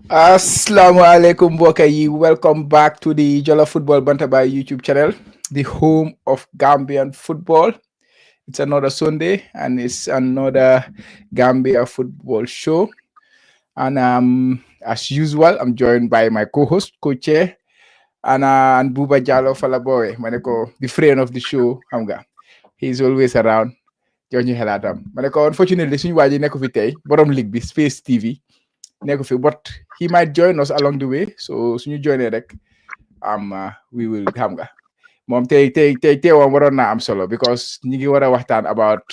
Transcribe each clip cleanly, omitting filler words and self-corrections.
Assalamualaikum mbokk yi, welcome back to the Jollof Football Bantaba YouTube channel, the home of Gambian football. It's another Sunday and it's another Gambia football show. And as usual, I'm joined by my co-host, co-chair, and Buba Jallo Falaboy, maneko, the friend of the show. Hamga. He's always around. Join you helatam. Maneko, unfortunately, suñu waji nekku fi tay, borom league bi Space TV. Nekku fi, but he might join us along the way. So suñu joiné rek we will xam nga moom tey teewam waroon naa am solo because ñi ngi war a waxtaan about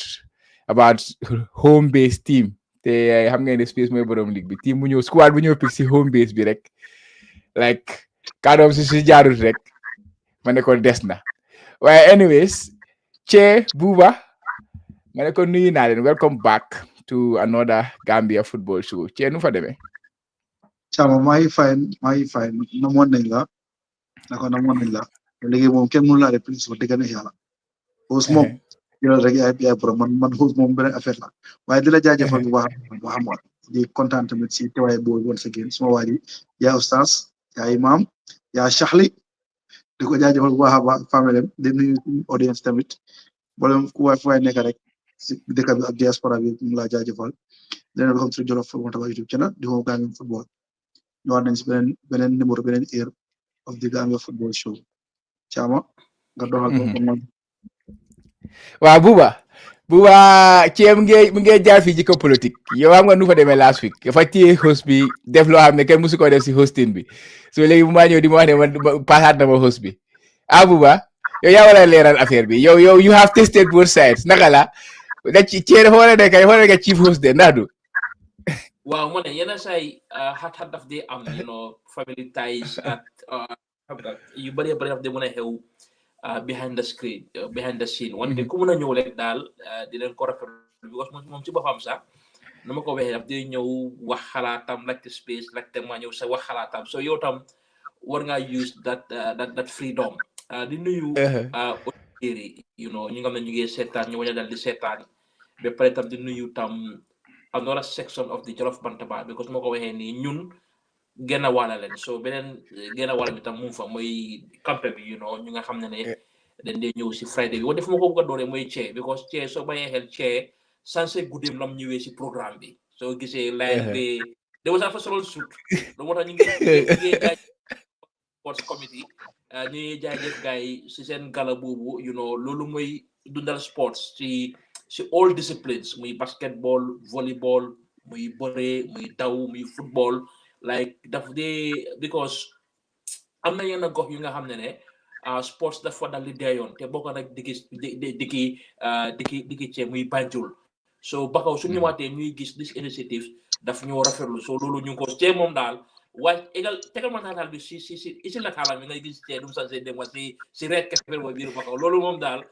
home base team te xam ngeen ne Space mooy borom league bi team bu ñëw squad bu ñëw pick si home base bi rek like kàddoom si jaarut rek ma ne ko des na waaye anyways Che Buba ma ne ko nuyu naa leen welcome back to another Gambia football show Che nu fa demee. Chama maa ngi fine namoon nañ la namoon nañ la léegi moom kenn mënu laa replace wax dëgg yàlla host moom yow rek yaay borom man host moom beneen affaire la waaye di la jaajëfal bu baax Muhammad di kontaan tamit si teewaay boobu once again suma waa ji yaa oustaz yaa imam yaa Chahli di ko jaajëfal bu baax a baax famille di nuyu audience tamit boolem ku waay fu waay nekk rek si dëkk bi ak diaspora bi mu laa jaajëfal leen welcome to Jollof Football Bantaba YouTube channel di home Gambian football ñëwaat nañ si beneen numéro beneen heure of the Gambia football show Chama nga doxal ko moom. waaw Buba Che mu ngi jaar fii ci ko politique yow xam nga nu fa demee last week dafa téye host bi def loo xam ne kenn musu ko def si hosting bi so léegi bu maa ñëw di ma wax ne man passaat na ma host bi Buba yow yaa war a leeral affaire bi yow you have tested both sides naka la da Che dafa war a nekk chief host de ndax du. waaw mu ne yenn saa yi xat-xat daf dee am family ties at yu bëri daf dee mën a xew behind the screen behind the scene wante ku mën a ñëw rek daal di leen ko rafetlu because moom ci boppam sax nu ma ko waxee daf dee ñëw wax xalaatam laajte space laajte ma ñëw sa wax xalaatam so yow tam war ngaa use that freedom di nuyu auditeurs yi ñi nga xam ne ñu ngi seetaan ñu wañ a dal di seetaan ba pare tam di nuyu tam another section of the Jollof Bantaba because moo ko waxee nii ñun genn wàlla leen so beneen genn wàlla bi tam mu fa mooy campé bi ñu nga xam ne dañ dee ñëw si Friday bi wante fu ma ko bëgg a dooree mooy Che because Che soo bàyyee xel Che sanse guddeem lam ñëwee si programme bi soo gisee line bi de was fa soloon suut loolu moo tax ñu ngi jaay sports committee ñu ngi jaajëf gars yi si seen gala boobu loolu mooy dundal sports si all disciplines muy basketball volleyball muy bëre muy daw muy football like daf dee because am na yenn gox yu nga xam ne sports dafa dal di deeyoon te bokk nag diki Che muy Banjul so bakaw su ñëwaatee ñuy gis this initiative daf ñoo rafetlu so loolu ñu ngi ko Che moom daal waaye tegal ma nataal bi si nataalam bi ngay gis Che dum sanse dem wa si red carpet mooy biir bakaw loolu moom daal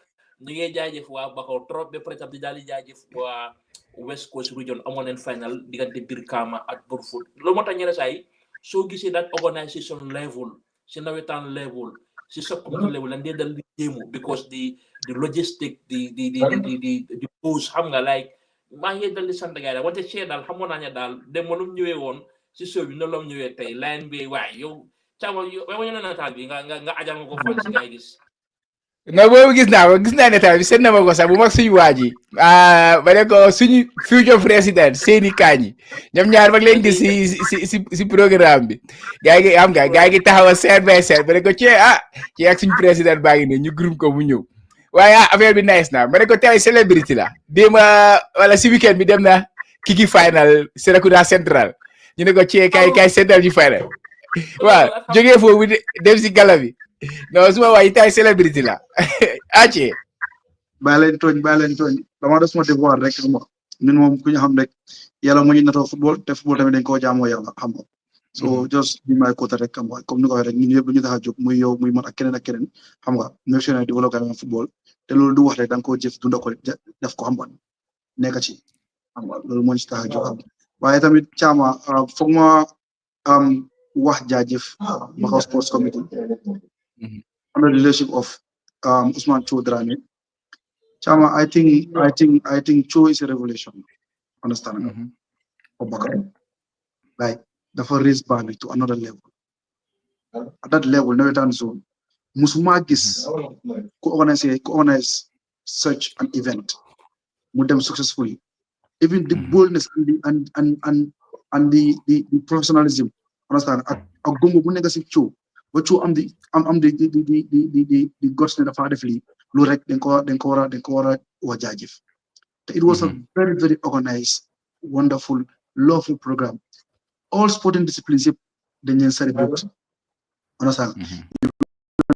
ñu ngi jaajëf waa Bakaw trop ba pare tam di daal di jaajëf waa West Coast region amoon nañ final diggante Brikama ak Brufut loolu moo tax ñeneen saa yi soo gisee that organisation level si nawetaan level si subcommittee level lan dee dal di jéemu because the logistic the pose xam nga like maa ngi dal di sant gars yi daal wante Che daal xamoon naa ne daal dem ma lu mu ñëwee woon si show bi noonu la mu ñëwee tey line bi waaye yow caawa yow ma ñu nataal bi nga ajal nga ko fan si gars yi gis non boobu gis naa netaal bi seet na ma ko sax bu mag suñu waa ji ba ne ko suñu future président Seyni Kandji ñoom ñaar mag leen gis si programme bi gaa ngi taxaw side by side ba ne ko Che ci ak suñu président baa ngi ne ñu groupe ko mu ñëw waaye affaire bi nice na ba ne ko tey célébrité la déma wala si weekend bi dem na kiki final Serekunda Central ñu ne ko Che kay central ji final waaw jógee foofu dem si gala bi non suma waay tay célébrité la Che bàyyi leen tooñ dama des ma devoir rek xam nga ñun moom ku ñu xam rek yàlla moo ñu natoo football te football tamit dañ koo jaamoo yàlla xam nga so just bi may côté rek xam nga comme ni ko waxee rek ñun yëpp ñu tax a jóg muy yow muy man ak keneen xam nga national développement football te loolu du wax rek da nga koo jëf dunda ko def ko xam nga nekk ci xam nga loolu moo ñu tax a jóg xam waaye tamit Chama foog ma wax jaajëf Bakaw Sports Committee under the leadership of Usman Choudhrani. Chama, I think Cho is a revelation. Understand? For Bakaw. like dafa raise bar bi to another level. At that level, nawetaan zone, musuma gis ku organize such an event mu dem successfully. Even the boldness and the professionalism, understand? Ak gombo bu nekk si coow ba coow am the guts ne dafa def lii lu rek dañ ko war a wax jaajëf. It was a very, very organized, wonderful, lovely program. All sporting disciplines dañ leen celebrate. Understand? You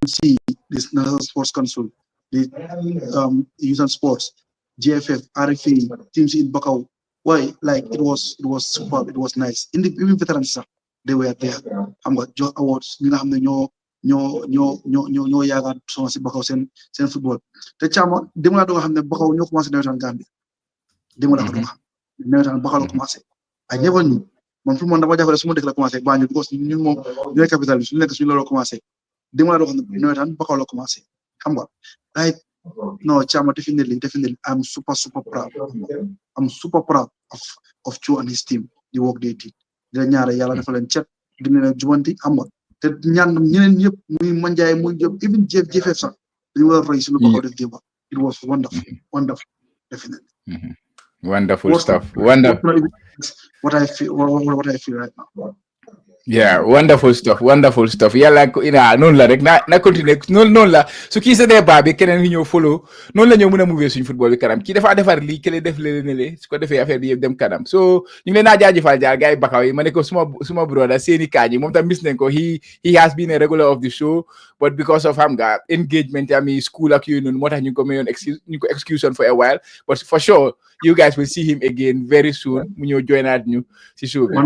can see this National Sports Council, the Youth and Sports, GFF, RFA, teams in Bakau. Why? Like it was superb. It was nice. Even veterans, they were there. I'm got Joe Awards. You know, ñoo yaaga sona si Bakau seen football. Te chama dema do xam ne Bakau ñoo commencé nawetaan Gambia. Dema la ko do xam. Nawetaan Bakau la commencé. I never knew. Man fu man dama jafale suma dëkk la commencé Banjul because ñun moom ñooy capital bi suñu nekk suñu loolu commencé. Dema la do xam ne nawetaan Bakau la commencé. Xam nga. Like no, Chama, definitely. I'm super proud. I'm super proud of Joe and his team, the work they did. The ñaara yàlla dafa leen cet dina leen jubanti xam nga te ñaan ñeneen ñëpp muy manjaay muy job even GFF sax dañu war a roy suñu Bakau def démb. It was wonderful, definitely. Wonderful stuff. Wonderful. What I feel right now. Yeah, wonderful stuff. Yàlla ko ina noonu la rek na continuer noonu la su kii sa dee baa bi keneen ñi ñëw follow noonu la ñëw mën a move suñu football bi kanam kii dafa defar lii kële def le su ko defee affaire bi yëpp dem kanam so ñu ngi leen naa jaajëfal jaar gars yi Bakau yi ma ne ko suma brother Seeni Kaaji moom tam miss nañ ko he has been a regular of the show but because of xam nga engagement ami school ak yooyu noonu moo tax ñu ko mayoon excuse for a while but for sure you guys will see him again very soon mu ñëw joinaat ñu si show bi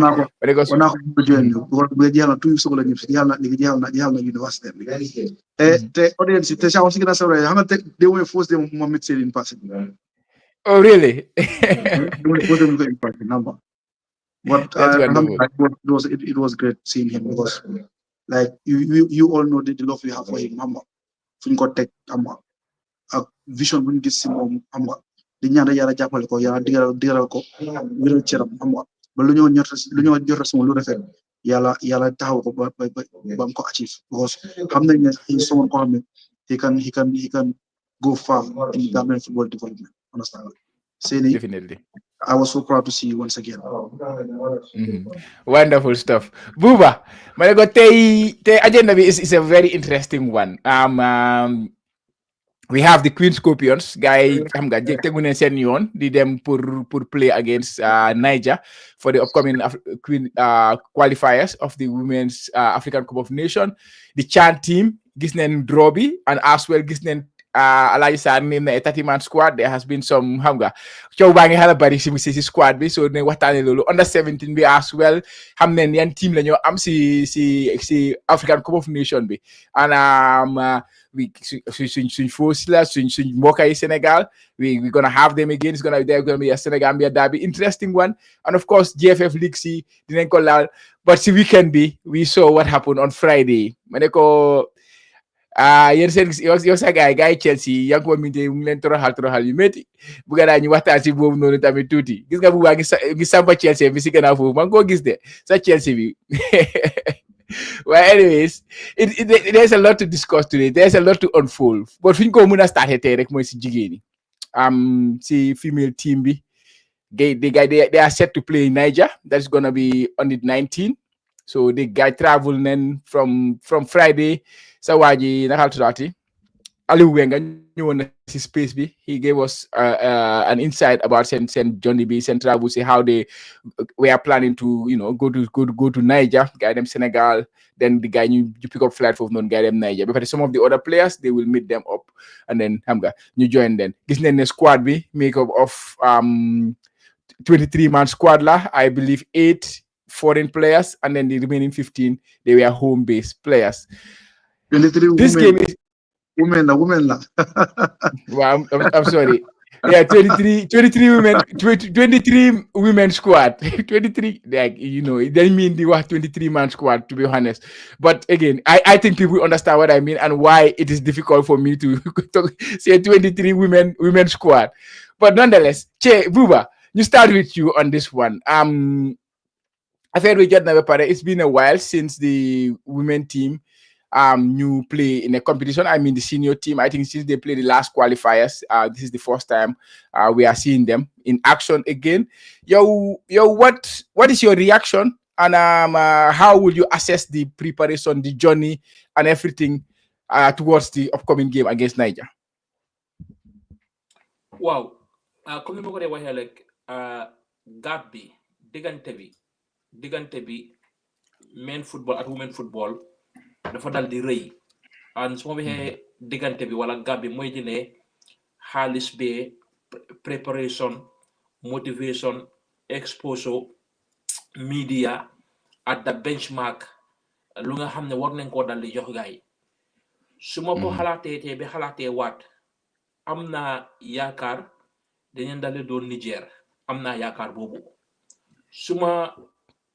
join ñu bu jeexal na tout soxla ñu jeexal na université te audience te sa gëna sawra xam nga they were forced them Mohamed Said in passing. Oh really? They were forced them in passing number. But it was great seeing him because like you all know the love we have for him number. Fuñ ko tek number ak vision buñ gis ci mom xam nga di ñaan yàlla jàppale ko yàlla digal ko wéral cëram xam nga ba lu ñoo jot sama lu rafet yàlla taxaw ko ba mu ko achieve because xam nañ ne he's someone ko xam ne he can go far in Gambian football development. Understand? Seni, definitely. I was so proud to see you once again. Wonderful stuff. Buba, ma ne ko tey agenda bi is a very interesting one. We have the Queen Scorpions guy xam nga tegu neen seen yoon di dem pour play against Niger for the upcoming qualifiers of the Women's African Cup of Nations. The Chan team gis neen draw bi and as well gis neen Alaaji Sarr name na a 30-man squad. There has been some xam nga coow baa ngi xala bari si squad bi so ne waxtaane loolu under 17 bi as well xam neen yan team la ñoo am si African Cup of Nations bi and suñ force la suñ mbokk yi Sénégal we gonna have them again. They're gonna be a Gambia derby, interesting one. And of course GFF Leagues si dinañ ko laal but si weekend bi we saw what happened on Friday ma ne ko yéen seen yow sa gaay Chelsea yaa ngi ko minte mu ngi leen toroxal yu métti bu ga daa ñu waxtaan si boobu noonu tamit tuuti gis nga bu baa ngi sampa Chelsea bi si gannaaw foofu maa ngi koo gis de sa Chelsea bi well anyways there's a lot to discuss today, there's a lot to unfold but fi ñu ko mën a starté tey rek mooy si jigéen ñi si female team bi they are set to play in Niger. That's gonna be on the 19th. So the guy travel then from Friday. So waji nakal tudati Aliou Wenga ñëwoon na si space bi. He gave us an insight about Saint Johnny B, Saint travel, see how we are planning to go to Niger, guide them Senegal. Then the guy you pick up flight for non guide them Niger. But some of the other players they will meet them up and then hamga you join them. Gis nañ ne squad bi make up of 23-man squad la, I believe 8 foreign players and then the remaining 15 they were home-based players. 23 this women, game is women la. Well, I'm sorry. Yeah, 23 women, 23 women squad. 23, like, it doesn't mean they were 23-man squad, to be honest. But again, I think people understand what I mean and why it is difficult for me to say 23 women squad. But nonetheless, Buba, you start with you on this one. affaire bi jot na ba pare. It's been a while since the women team new play in a competition. I mean the senior team. I think since they played the last qualifiers, this is the first time we are seeing them in action again. What is your reaction, and how will you assess the preparation, the journey, and everything towards the upcoming game against Niger? Wow, comme ni ma ko dee waxee rek gap bi diggante bi men football ak women football dafa dal di rëy and su ma waxee diggante bi wala gap bi mooy di ne xaalis bee preparation motivation exposure media at the benchmark lu nga xam ne war nañ koo dal di jox gaay su ma ko xalaatee te bi xalaatee waat am naa yaakaar dañu dale doon Niger am naa yaakaar boobu su ma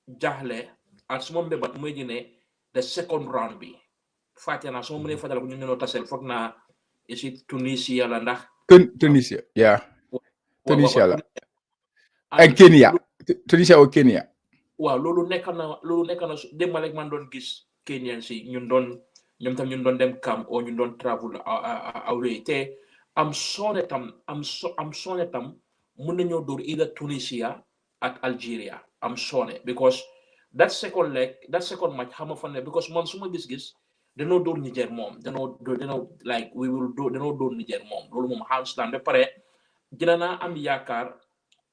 jaaxle ak su ma mbébat mooy di ne the second round bi fàtte naa su ma mënee fàttaliku ñu ñoo taseel foog naa isi Tunisia la ndax Tunisia, yeah. Tunisia la. and And Kenya. Tunisia or Kenya. waaw loolu nekk na démb rek man doon gis Kenyan si ñun doon dem camp o ñun doon travel away te am soone tam mun nañoo dóor either Tunisia ak Algeria am soone because that second match xam nga fan ne because man suma gis-gis danoo dóor Niger moom danoo like danoo dóor Niger moom loolu moom hands down ba pare dina naa am yaakaar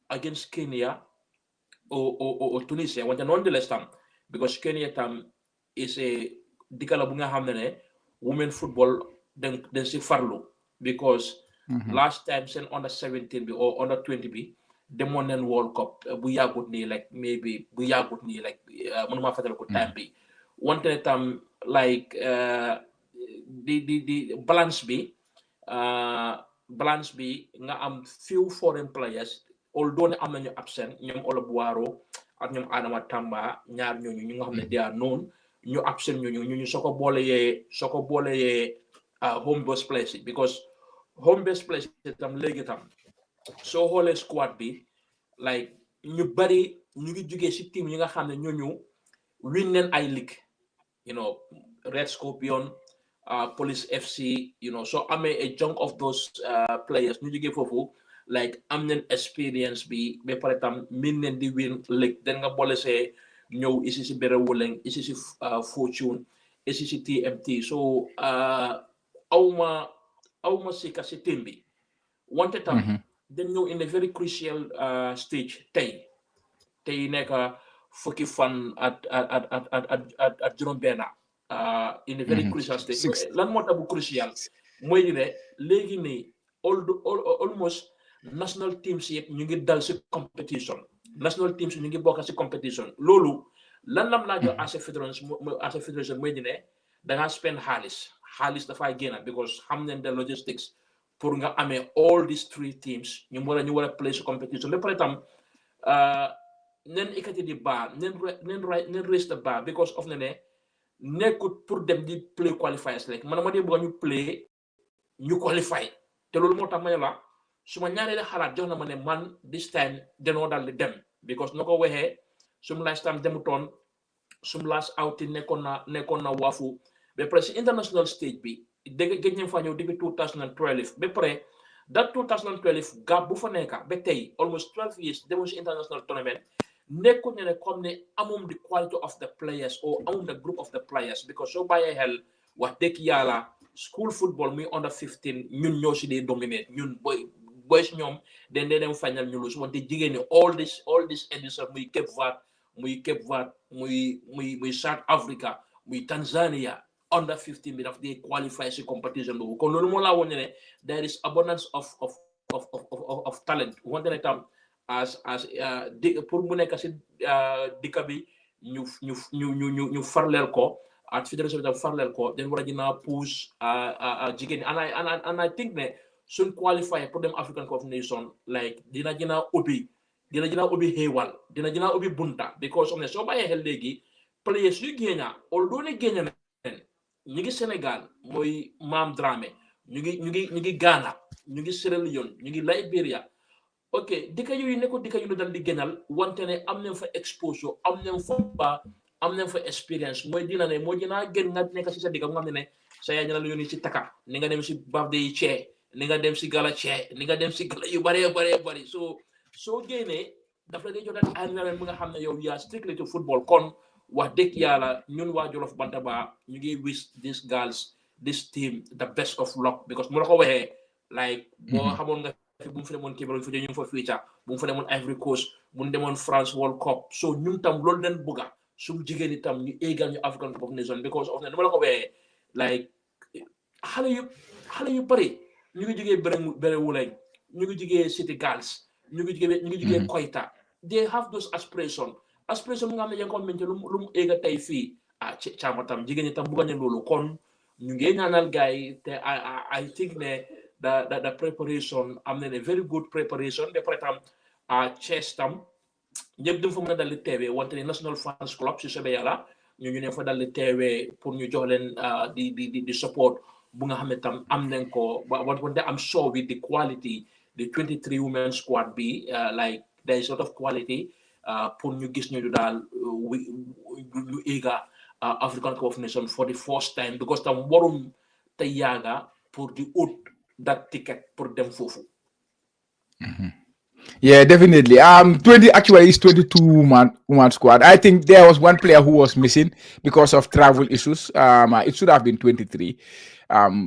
against Kenya or Tunisia wante nonetheless tam because Kenya tam is a dikala bu nga xam ne women football den si farlu because last time seen under 17 bi or under 20 bi demoon nañ World Cup bu yàggut nii like maybe bu yàggut nii like mënuma fàttali ko time bi wante ne tam like di balance bi nga am few foreign players although ne am nañu absent ñoom Olo Buaro ak ñoom Adama Tamba ñaar ñooñu ñu nga xam ne they are known ñu absent ñooñu soo ko boolee home based place because home based place tam léegi tam soo xoolee squad bi like ñu bari ñu ngi jugee si team yi nga xam ne ñooñu win neen ay league Red Scorpion Police FC so amee a chunk of those players ñu jugee foofu like am nañ experience bi ba pare tam min nañ di win league den nga boole see ñëw isi si Bere Woleng isi si Fortune isi si TMT so awma sika si team bi wante tam dañ ñëw in a very crucial stage tey nekk fukki fan at juróom-benn in a very crucial stage lan moo tax bu crucial mooy ne léegi nii almost national teams yëpp ñu ngi dal si competition national teams ñu ngi bokk si competition loolu lan lam laa jox as a federation mooy ne da ngaa spend xaalis dafay génn because xam nañ the logistics pour nga amee all these three teams ñu war a play si competition ba pare tam nen ikkati di baa nen raise the bar because of ne nekkut pour dem di play qualifiers rek man ma dee bëgg ñu play ñu qualify te loolu moo tax ma ne la suma ñaareelu xalaat jox na ma ne man this time danoo dal di dem because na ko waxee sum last time demutoon sum last outing nekkoon na waafu ba pare si international stage bi dégg gëj nañ fa ñëw depuis 2012 ba pare that 2012 gap bu fa nekka ba tey almost 12 years demoon si international tournament nekkul ne comme ne amum the quality of the players or amum the group of the players because soo bàyyee xel wax dëgg yàlla school football muy under 15 ñun ñoo si dee dominate ñun boys ñoom den dee dem final ñu lose wante jigéen ñi all this edition muy Cape Verde muy South Africa muy Tanzania under 15 bi daf dee qualify si competition boobu kon loolu moo laa woon ne there is abundance of talent wante ne tam as pour mu nekk si dikka bi ñu farleel ko at fédération bi tam farleel ko den war a dina push jigéen ñi and I think ne suñ qualify pour dem African Cup of Nations like dina ubbi xéewal dina ubbi bunta because of ne soo bàyyee xel léegi players yu génna although ne génna nen ñu ngi Sénégal mooy Mam Dramé ñu ngi Ghana ñu ngi Sierra Leone ñu ngi Liberia ok dëkk yooyu nekkul dëkk yu ñu dal di gënal wante ne am nañ fa exposure am nañ fa experience mooy dina ne moo dinaa gën nga nekk si sa dëkk nga xam ne sa yaay ñu la yónni ci taka ni nga dem si birthday yi cee ni nga dem si gala cee ni nga dem si gala yu bari so soo génnee daf la day jotaat environnement bi nga xam ne yow yaa strictly to football kon wax dëgg yàlla ñun waa Jolof Bantaba ñu ngi wish these girls this team the best of luck because mu la ko waxee like boo xamoon nga bu mu fa demoon Cameroon fu ñu fa future bu mu fa demoon Ivory Coast bu mu demoon France World Cup so ñun tam loolu leen bëgga suñu jigéen ñi tam ñu égal ñu African Cup of Nations because of ne dama la ko waxee like xale yu bari ñu ngi jógee bere wulañ ñu ngi jógee City Girls ñu ngi jógee Koita they have those aspiration nga xam ne yaa ngi ko mente lu mu éega tey fii ci caama tam jigéen ñi tam bëgga ne loolu kon ñu ngi ñaanal gars yi te I think ne the preparation am na ne very good preparation de pare tam Thiès tam ñëpp dafa mën a dal di teewee wante ne National Fans Club si soobee yàlla ñu ne fa dal di teewee pour ñu jox leen di support bu nga xam ne tam am nañ ko wante am sure with the quality the 23 women squad bi like there is a lot of quality pour ñu gis ñu daal ñu éega African Cup of Nations for the first time because tam warum te yaaga pour di ut that ticket pour dem foofu. Yeah, definitely. 20 actually is 22 woman squad. I think there was one player who was missing because of travel issues. It should have been 23.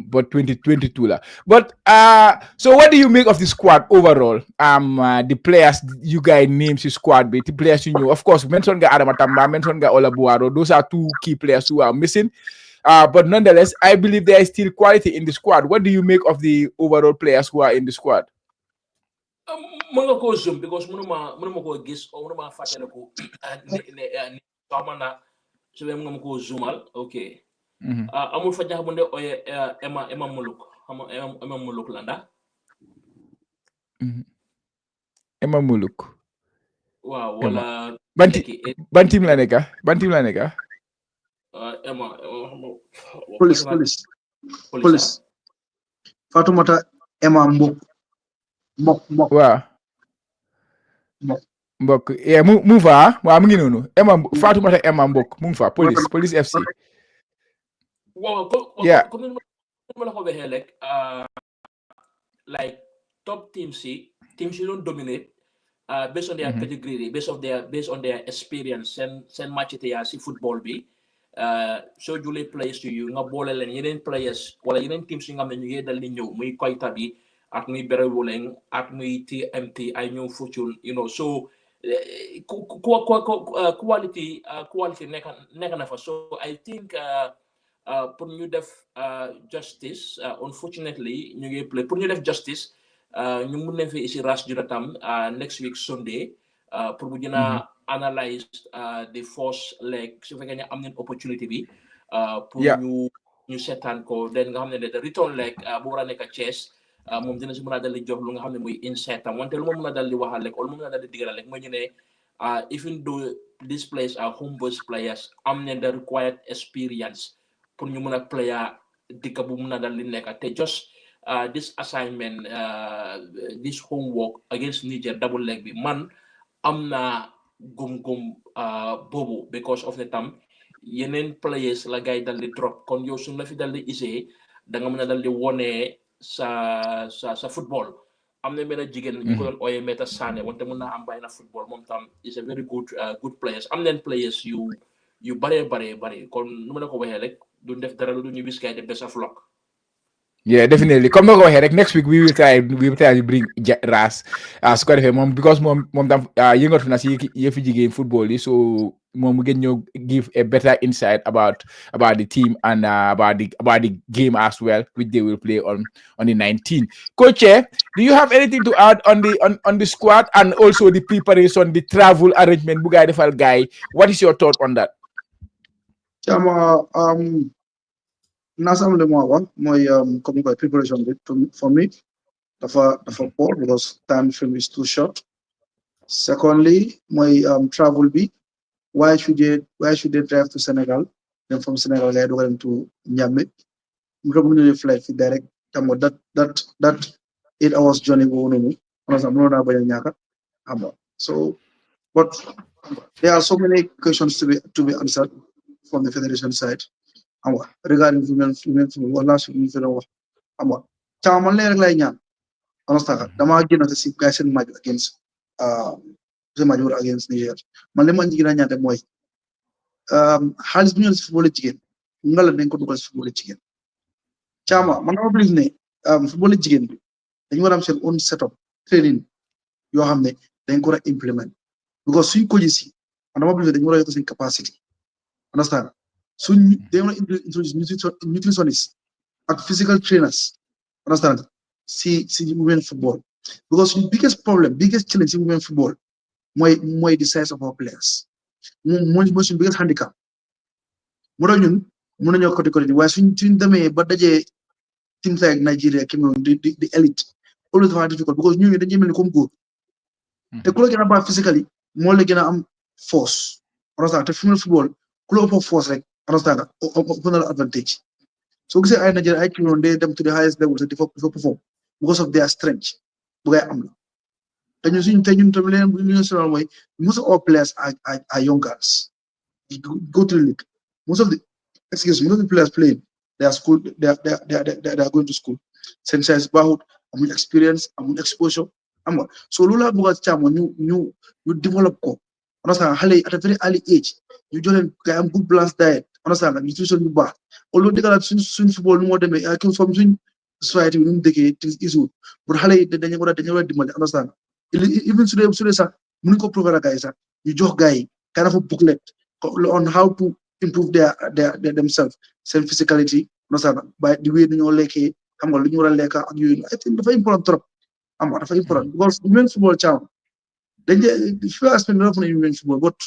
But 2022 la. But so what do you make of the squad overall? The players you guys names the squad, the players you know. Of course, mention ga Adama Tamba, mention ga Olabuaro. Those are two key players who are missing. But nonetheless, I believe there is still quality in the squad. What do you make of the overall players who are in the squad? Mën nga koo zoom because mënuma koo gis o mënuma fàttale ko ni xawma na su dee nga ma koo zoomal ok amul fa jax bu nde oye Emma Muluk xam Emma Muluk la ndax Emma Muluk waaw wala ban team la nekka Emma police Fatoumata Emma Mbok waaw Mbok yeah mu fa waaw mu ngi noonu Fatoumata Emma Mbok mu fa police FC waaw comme ni ma la ko waxee rek like top teams yi doon dominate based on their pedigree based on their experience seen match te yaa si football bi soo julee players yu nga boole leen yeneen players wala yeneen teams yi nga xam ne ñu ngi dal di ñëw muy Koita bi ak muy Berewuleng ak muy TMT ay ñëw Fortune you know so quality nekk na fa so I think pour ñu def justice unfortunately ñu ngi play pour ñu def justice ñu mun nañ fi isi ras judatam next week Sunday pour bu dina analyse the first leg su fekkee ne am nañ opportunity bi pour ñu seetaan ko den nga xam ne the return leg bu war a nekk Thiès moom dina si mën a dal di jox lu nga xam ne muy insight am wante lu ma mën a dal di waxal rek wala lu ma mën a dal di digal rek mooy ñu ne even though these players are home-based players am nañ the required experience pour ñu mën a player dikka bu mën a dal di nekk te just this assignment this homework against Niger double leg bi man am na gum boobu because of the tam yeneen players la gars yi dal di drop kon yow suñ la fi dal di isee da nga mën a dal di wone sa football am na benn jigéen ñu ko doon ooyee Meta Sané wante mën naa am bàyyi na football moom tam is a very good players am nañ players yu bare kon nu ma la ko waxee rek duñ def dara lu ñu wis kay the best of luck. Yeah, definitely. Comme ko waxee rek next week we will try to bring Ras su ko defee moom because moom tam yëngatu na si yëfi jigéen football yi so moom mu gën ñoo give a better insight about the team and about the game as well which they will play on the 19th. Coach, do you have anything to add on the squad and also the preparation, the travel arrangement bu gaay defal gaay? What is your thought on that? Nasam le mo comme preparation bit for me dafa poor because time frame is too short. Secondly, my travel be why should they drive to Senegal? Then from Senegal they go to Niamey. We flight direct that 8 hours journey go no. So, but there are so many questions to be answered from the federation side. Regarding women football, last week ñu chairman leer lay ñaan understand dama gëna ci guys seen match against seen match against Niger man li ma gëna ñaan rek mooy xaalis bu ñu ci football jigéen ngala dañ ko dugal ci football jigéen chama man dama believe ne football jigéen bi dañu war am seen own setup training yoo xam ne dañ ko war a implement because suñ ko gis man dama believe dañu war a yokk seen capacity understand suñ dañu war a introduce nutritionists ak physical trainers understand see women football because the biggest problem biggest challenge in women football mooy the size of our players mooy suñu biggest handicap moo tax ñun mën nañoo côté waaye suñ demee ba dajee teams like Nigeria Cameroon the elite always dafa difficult because ñu dañuy mel ni comme góor te ku la gën a baax physically moo la gën a am force understand te female football ku la ëpp force rek understand ëpp na la advantage so gisee ay Nigeria ay Cameroon day dem to the highest level te dafa perform because of their strength bu ngay am la te ñun tamit leen bu ñu sonal mooy most of our players are young girls go to the league most of the players playing they are going to school seen size baaxut amuñ experience amuñ exposure xam nga so loolu laa bëgg a càmm ñu develop ko understand xale yi at a very early age ñu jox leen kay am good balanced diet understand nutrition bu baax loolu dëgg suñ football nu moo demee ak comme suñ society bi nu mu dëkkee isul pour xale yi dañu war a dimbali understand even su dee sax mënuñ ko prouver gars yi sax ñu jox gars yi kind of a booklet on how to improve their themselves seen physicality understand by the way dañoo lekkee xam nga lu ñu war a lekk ak yooyu I think dafa important trop xam nga dafa important because women football caaw dañ fi aspect dafa ne women football but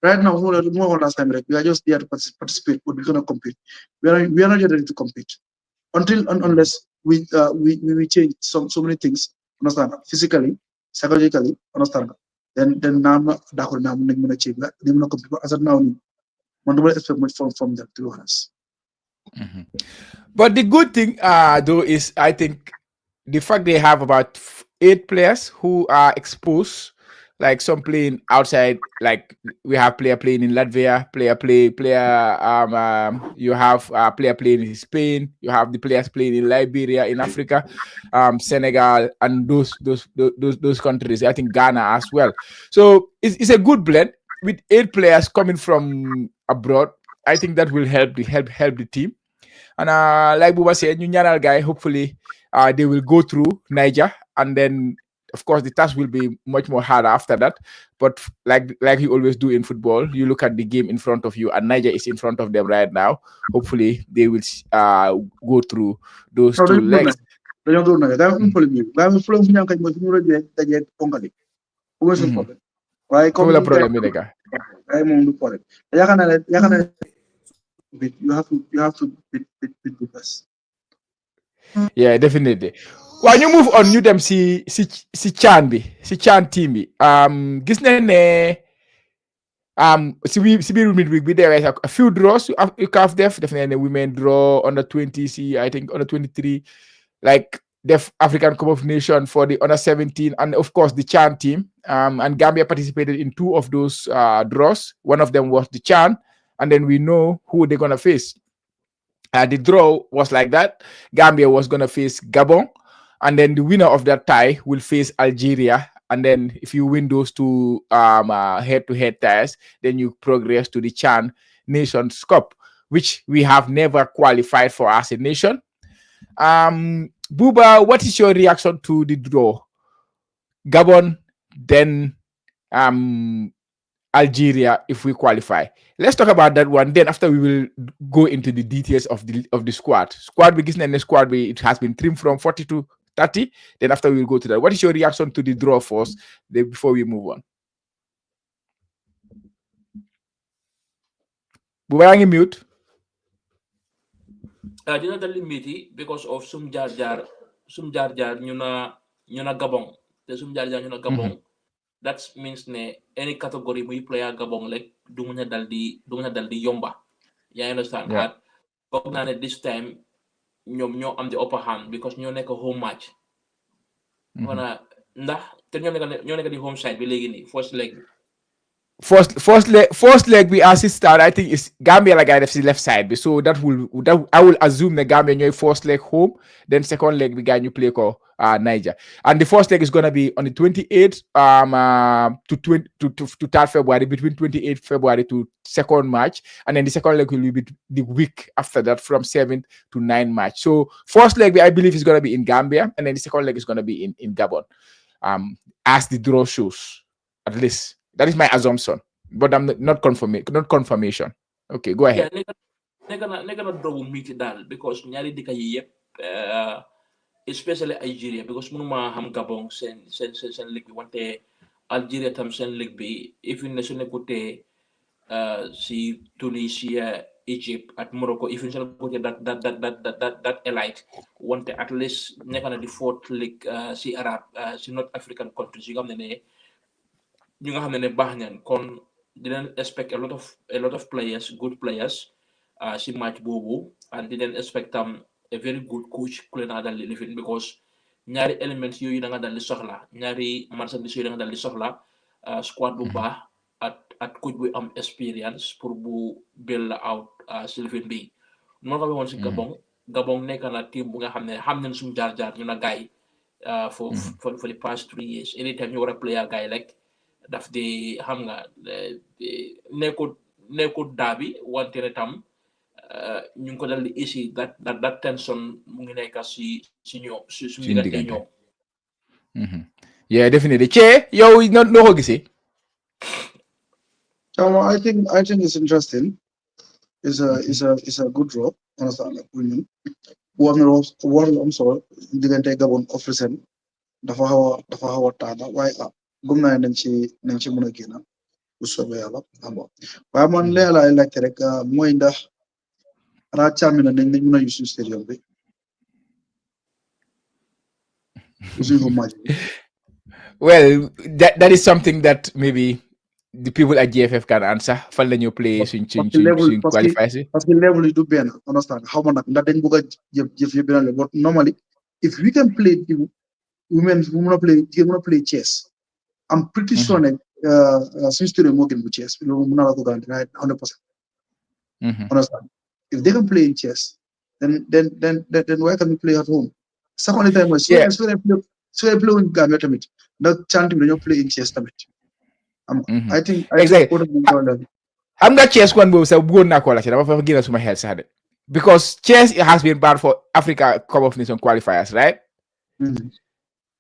right now more last time we are just there to participate but we're gonna compete we are not yet ready to compete unless we change so many things understand physically psychologically understand then now d'accord now nañ mën a change la nañ mën a compete as of now man dama expect much from them to be honest. But the good thing though is I think the fact they have about 8 players who are exposed, like some playing outside, like we have player playing in Latvia, you have player playing in Spain, you have the players playing in Liberia, in Africa, Senegal, and those countries. I think Ghana as well. So it's a good blend with 8 players coming from abroad. I think that will help the team. And like Buba said, ñaanal guy, hopefully they will go through Niger, and then of course the task will be much more harder after that. But like you always do in football, you look at the game in front of you, and Niger is in front of them right now. Hopefully they will go through those 2 legs. dañoo doon nag daa am problème yi daa am problème fu ñu kañ mooy fu ñu dajee ponkali bu suñu problème waaye comme la problème bi nekk ay moom du problème yaakaar naa you have to beat the best. Yeah, definitely. Well, you move on, ñu dem si CHAN bi si CHAN team bi gis nañ ne si biir midweek bi there is a few draws you can def nañ ne women draw under 20 I think under 23 like def African Cup of Nations for the under 17 and of course the CHAN team and Gambia participated in 2 of those draws. One of them was the CHAN, and then we know who they're gonna face. The draw was like that. Gambia was gonna face Gabon, and then the winner of that tie will face Algeria. And then if you win those 2 head-to-head ties, then you progress to the CHAN Nations Cup, which we have never qualified for as a nation. Buba, what is your reaction to the draw? Gabon, then Algeria if we qualify. Let's talk about that one. Then after we will go into the details of the squad. Squad it has been trimmed from 40 to 30. Then after we will go to that. What is your reaction to the draw first before we move on? Buba, you mute. Dina dal limiti because of sum jaar jaar ñu na Gabon te sum jaar jaar ñu na Gabon. That means ne any category muy player Gabon like du mëna dal di yomba. You understand? Yeah. Foog naa ne this time ñoom ñoo am the upper hand because ñoo nekk home match. Wana ndax te ñoo nekk di home side bi léegi nii first leg bi. First leg we assist out. I think it's Gambia like FC left side. So that I will assume the Gambia your first leg home. Then second leg we got you play call Niger. And the first leg is gonna be on the 28th to 3rd February, between 28th February to 2nd March. And then the second leg will be the week after that from 7th to 9th March. So first leg I believe is gonna be in Gambia, and then the second leg is gonna be in Gabon. As the draw shows, at least. That is my assumption, but I'm not confirmation. Okay, go ahead. Yeah, nekk na draw bu metti daal because ñaari dëkk yi yëpp especially Algeria because mënuma xam Gabon seen ligue bi wante Algeria tam seen ligue bi even ne su nekkutee si Tunisia, Egypt at Morocco, even su nekkutee that elite wante at least nekk na di fourth league si Arab si North African countries yi nga xam ne ñu nga xam ne baax nañ kon dinañ expect a lot of players, good players si match boobu, and dinañ expect a very good coach ku leen a dal di lifin because ñaari elements yooyu da nga dal di soxla, ñaari marchandises yooyu da nga dal di soxla squad bu baax at coach bu am experience pour bu build out si lifin bi. Noonu ko waxoon si Gabon nekk na team bu nga xam ne xam nañ suñu jaar-jaar ñu na gaay for the past 3 years anytime ñu war a play a gaay like daf di xam nga nekkut daabi wante ne tam ñu ngi ko dal di isi that tension mu ngi nekk si ñoom si suñu diggante ñoom. Yeah, definitely. Che, yow noo ko gisee. I think it's interesting. It's a good draw. Understand? I'm sorry. Diggante Gabon officiel dafa xaw a taana waaye gëm naa nañ ci mën a génn bu soobee yàlla waaye man lee laay laajte rek mooy ndax xanaa càmmina nañ mën a use suñu stadium bi suñu match bi. Well, that is something that maybe the people at GFF can answer. Fan la ñu play suñ qualifiers yi. Parce que level yi du benn, understand? Xaw ma nag ndax dañ bëgg a jëf yi benn but normally if we can play women who want to play chess, I'm pretty sure that since today more can chess, we will not go down right 100%. Understand? If they can play in chess, then why can we play at home? Second time was so I play in Gambia tamit. Not chanting when you play in chess tamit. I think exactly. I'm not chess one move so go na kola dama fa gëna suma xel sax because chess has been banned for Africa Cup of Nations qualifiers, right?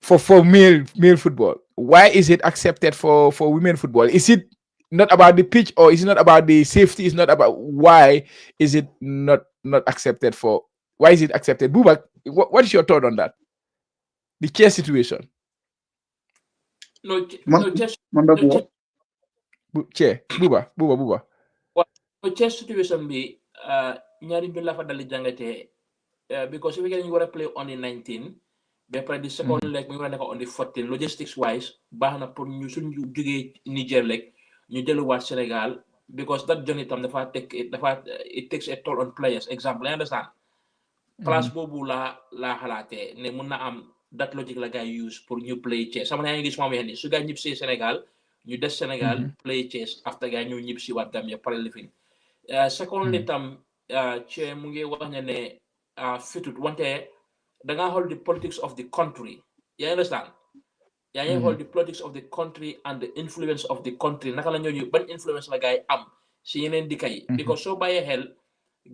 For male football. Why is it accepted for women football? Is it not about the pitch or is it not about the safety? It's not about why is it not accepted for? Why is it accepted? Buba, what is your thought on that? The chess situation. No chess. Buba. No chess situation bi ñaari bi la fa dal jangate because if we can go play on the 19. But the second leg, we were on the 14. Logistics wise, bahana pour ñu suñu jógee Niger leg ñu delluwaat Senegal because that journey tam it takes a toll on players. Example, I understand. Place boobu la xalaatee ne mun na am that logic la guy use pour ñu play chess. Sama yaa ngi gis moom ni su gaa ñib si Senegal ñu des Senegal play chess after gaa ñu ñib si waat Gambia pare lifin. Secondly tam ci mu ngi wax ne fitut wante da nga hold the politics of the country. You understand? You hold the politics of the country and the influence of the country. Naka la ñooñu ban influence la guy am si yeneen dëkk yi because so bàyyee xel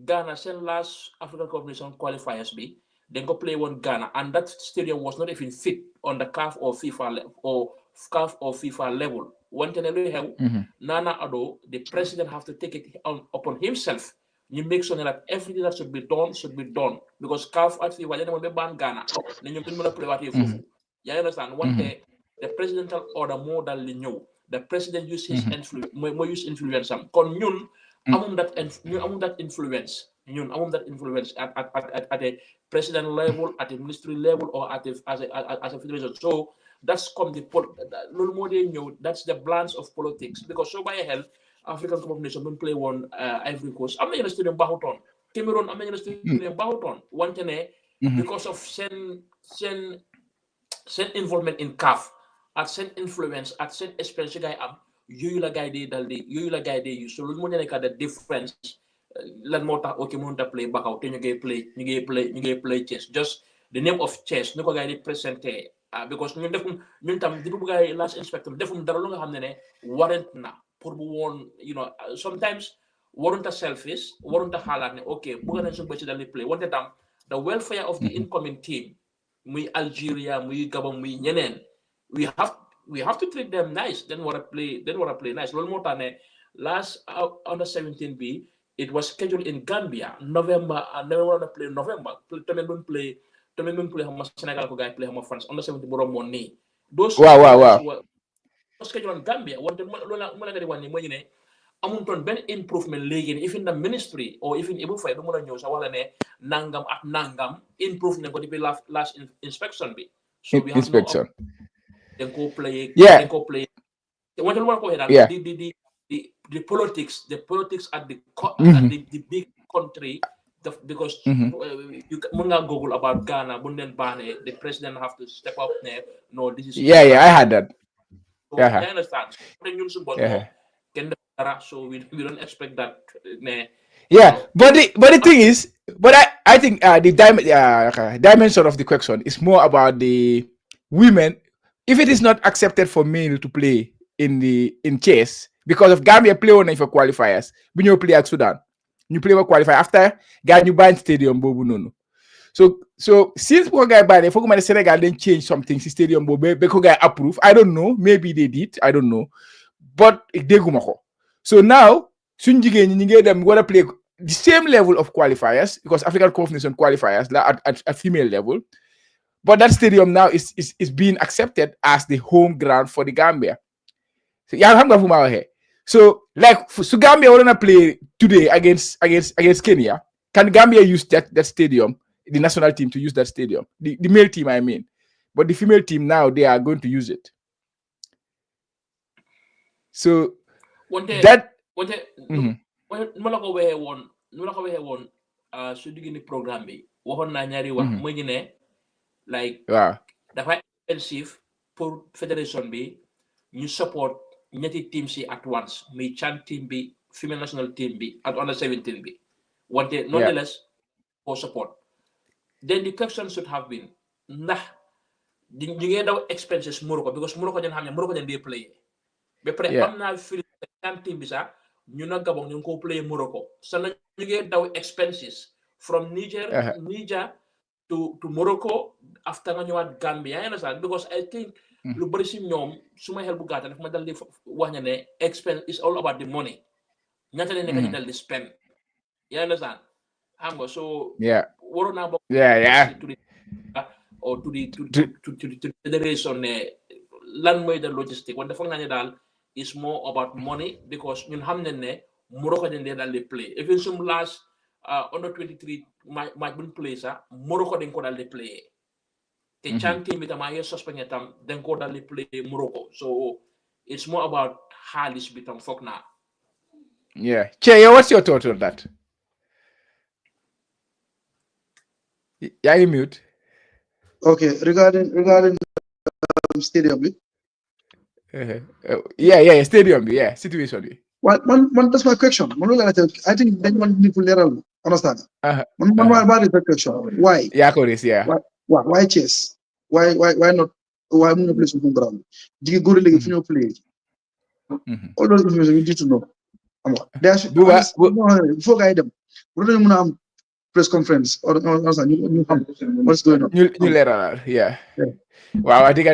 Ghana seen last African Cup of Nations qualifiers bi dañ ko play woon Ghana and that stadium was not even fit on the CAF or FIFA level. Wante ne luy xew Nana Addo, the president have to take it upon himself. You make sure that everything that should be done because CAF at FIFA they don't ban Ghana. Then you can play what you You understand? One day the presidential order more than the president use his influence, more use influence. Kon ñun amum that influence. Ñun amum that influence at a president level, at a ministry level, or as a federation. So that's that's the balance of politics because so by hell. African Cup of Nations don't play one Ivory Coast. I'm not going to stadium Bahuton. Cameroon, I'm not going to stadium Bahuton. One thing because of sen involvement in CAF. at seen influence at seen experience guy am yooyu la guy day dal di yooyu la guy day use so loolu moo nekk the difference lan moo tax ok mënut a play bakaw te ñu ngay play chess just the name of chess ñu ko guy di présenté because ñun tam di bu guy last inspector defum dara lu nga xam ne warrant na pour bu woon sometimes warunta selfish warunta xalaat ne ok bëgg nañ suñu bëcc dal di play wante tam the welfare of the incoming team muy Algeria muy Gabon muy ñeneen we have to treat them nice then war a play nice loolu moo tax ne last under 17 bi it was scheduled in Gambia November war a play November tamit buñ play xam Sénégal ko gars play xam France under 17 borom moon nii those waaw scheduled in Gambia wante loolu la nga di wax ni mooy ne amutoon benn improvement léegi even the ministry or even Ibu Faye du mën a ñëw sax wala ne nangam ak nangam improvement ko depuis last inspection bi so we have no then go play wante lu ma ko waxee daal the politics at the big country because you mën nga Google about Ghana bu leen baaxee the president have to step up there no this is I had that I understand ñun suñu bopp kenn so we don't expect that but the thing is I think the dimension of the question is more about the women. If it is not accepted for male to play in chess because of Gambia play on for qualifiers, we you play at Sudan, you play for qualifier after Ghana you buy stadium bobu no. So since we guy buy the Senegal then change something stadium bobu because guy approve. I don't know, maybe they did, I don't know, but so now soon you them gonna play the same level of qualifiers because African Cup of Nations qualifiers at female level. But that stadium now is being accepted as the home ground for the Gambia. So like so Gambia wanna play today against Kenya. Can Gambia use that stadium, the national team to use that stadium? The male team, I mean. But the female team now they are going to use it. So that ma la ko waxee woon su digg programme bi waxoon naa ñaari wax mooy ñu ne like dafa expensive pour fédération bi ñu support ñetti team si at once muy CHAN team bi female national team bi at under 17 bi wante nonetheless for support then the question should have been ndax ñu ngee daw expenses Morocco because Morocco dañ xam ne Morocco dañ dee play ba pare am naa fil CHAN team bi sax ñu na Gabon ñu ko play Morocco so la ñu ngee daw expenses from Niger to Morocco after nga ñëwaat Gambia you understand because I think lu bari si ñoom suma xel bu gàtta daf ma dal di wax ne expense is all about the money ñaata la nekk ñu dal di spend you understand xam nga so waroon naa bokk or to the federation ne lan mooy the logistic wante foog naa ne daal is more about money because ñun xam nañ ne Morocco dañ dee daal di play even some last under 23 match buñ play sax Morocco dañ ko daal di play te CHAN team bi tam ay suspend tam dañ ko daal di play Morocco so it's more about xaalis bi tam foog naa Che, what's your thought on that? Yeah, you mute. Okay, regarding stadium bi stadium bi situation bi man that's my question I think dañ want nit leeral understand man about the question why why chess why not why mun na play some ground jigi góor léegi fu ñoo play all those information you need to know before guy dem bu dañu mën a am press conference or ñu xam what's going on ñu leeral wow, I think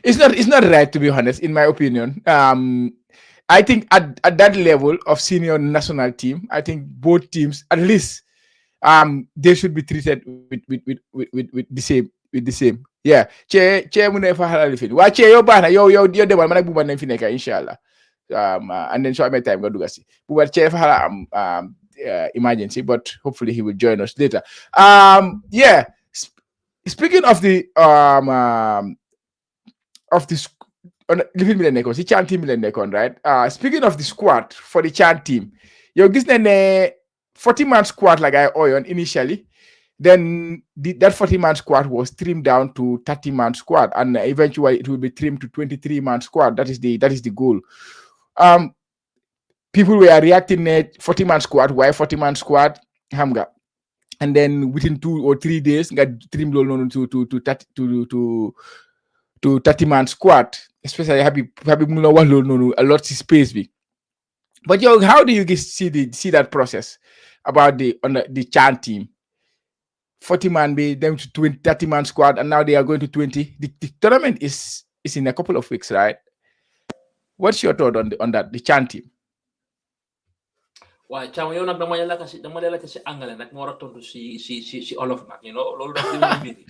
it's not right, to be honest, in my opinion. I think at that level of senior national team, I think both teams at least they should be treated with the same. Che mu ne fa halal fi wa che yo bana yo demal man ak bu ban nañ fi nekk inshallah and then so I my time nga duga si bu war che fa hala emergency, but hopefully he will join us later. Speaking of the CHAN team right? Speaking of the squad for the CHAN team, you're getting a 40-man squad like I owned initially. then that 40-man squad was trimmed down to 30-man squad, and eventually it will be trimmed to 23-man squad. That is the goal. People were reacting at 40-man squad. Why 40-man squad? Hamga. And then within 2 or 3 days, got trimmed to 30-man squad. Especially happy a lot of space. But yo, how do you see that process about the Chan team? 40-man be them to 30-man squad, and now they are going to 20. The tournament is in a couple of weeks, right? What's your thought on that, the Chan team? Why, Cham, you know, dama kasi angale nak mo raton si all of nak, you know, lolo daf di biri.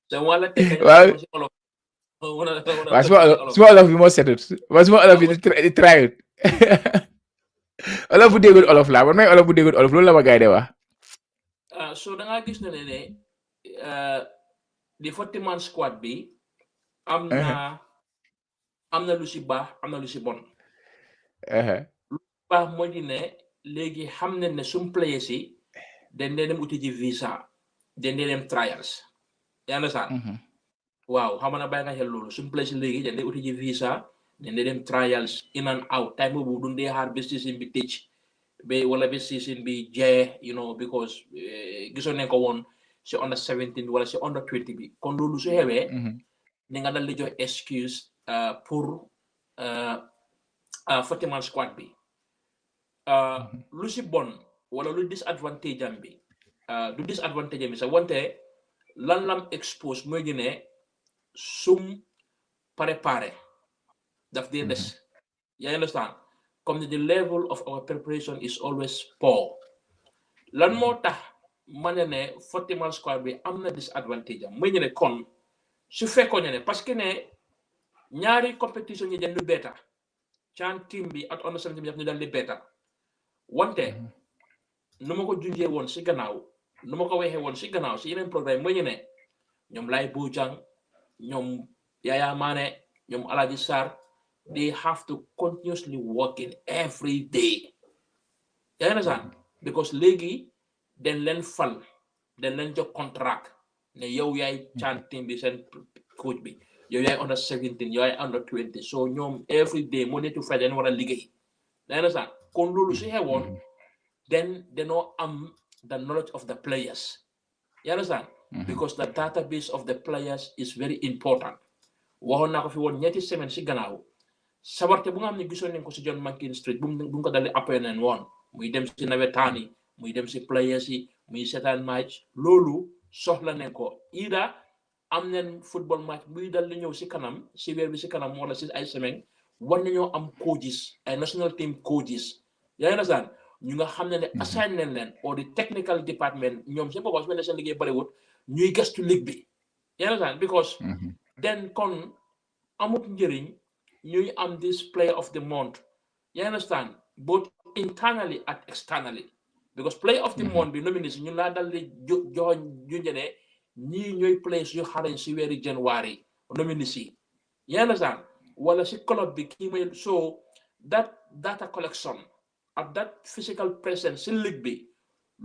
So wala te kay si all of. Small of you must set it. Was more all of you try it. All of you did good all of la. But my all of you did good all of la bagay dewa. So da nga gis na ne the 40-man squad bi amna lu ci baax amna lu ci bon. Lu baax mo di ne léegi xam nañ ne sum players yi dañ dem uti ji visa dañ dem trials. You understand? Wow, how many buying a hello? Some places league, then they would give visa, then they them trials in and out. Time of would they hard business in be teach, be wala business in be J, you know, because Gisonenko won, she under 17, wala she under 20 be. Kondo lu so hewe, ninga dal lejo excuse pour 40-man squad be. Lu si bon, wala lu disadvantage am be. Du disadvantage am is one day, lan lam expose mo gine sum pare daf dey des. You understand? Come the level of our preparation is always poor. Lan moo tax ma ne 40-man squad bi am na disadvantage am mooy ñu ne kon su fekkoon ne parce que ne ñaari compétition yi dañ lu beta Chan team bi ak under 17 bi daf ñu dal di beta wante nu ma ko junjee woon si gannaaw nu ma ko waxee woon si gannaaw si yeneen programme mooy ñu ne ñoom lay Bojang ñoom Yaya Mane ñoom Alaji Sarr they have to continuously working every day. You understand? Because léegi dañ leen fal dañ leen jox contract ne yow yaay Chan team bi seen coach bi yow yaay under 17 yow yaay under 20 so ñoom every day Monday to Friday dañ war a liggéey. You understand? Kon loolu su xewoon then dañoo am the knowledge of the players. You understand? Because the database of the players is very important. Waxoon naa ko fi woon ñetti semaine si gannaaw sabarte bu nga xam ne gisoon nañ ko si John Mankin Street bu mu ko daldi appelé woon muy dem si nawetaan yi muy dem si players yi muy seetaan match loolu soxla nañ ko ida am nañ football match muy daldi ñëw si kanam si weer bi si kanam wala si ay semaine war nañoo am coaches ay national team coaches. yaa ngi understand ñu nga xam ne assign nañ leen or the technical department ñoom seen boppam su mel ne seen liggéey bariwut ñuy gëstu ligue bi. yaa ngi understand because then kon amut njëriñ ñuy am this player of the month. You understand? Both internally and externally. Because player of the month bi nominees ñu laa dal di joxoñ junjene ñii ñooy players yu xarañ si weeri January nominees yi. You understand? Wala si club bi kii may so that data collection ak that physical presence si league bi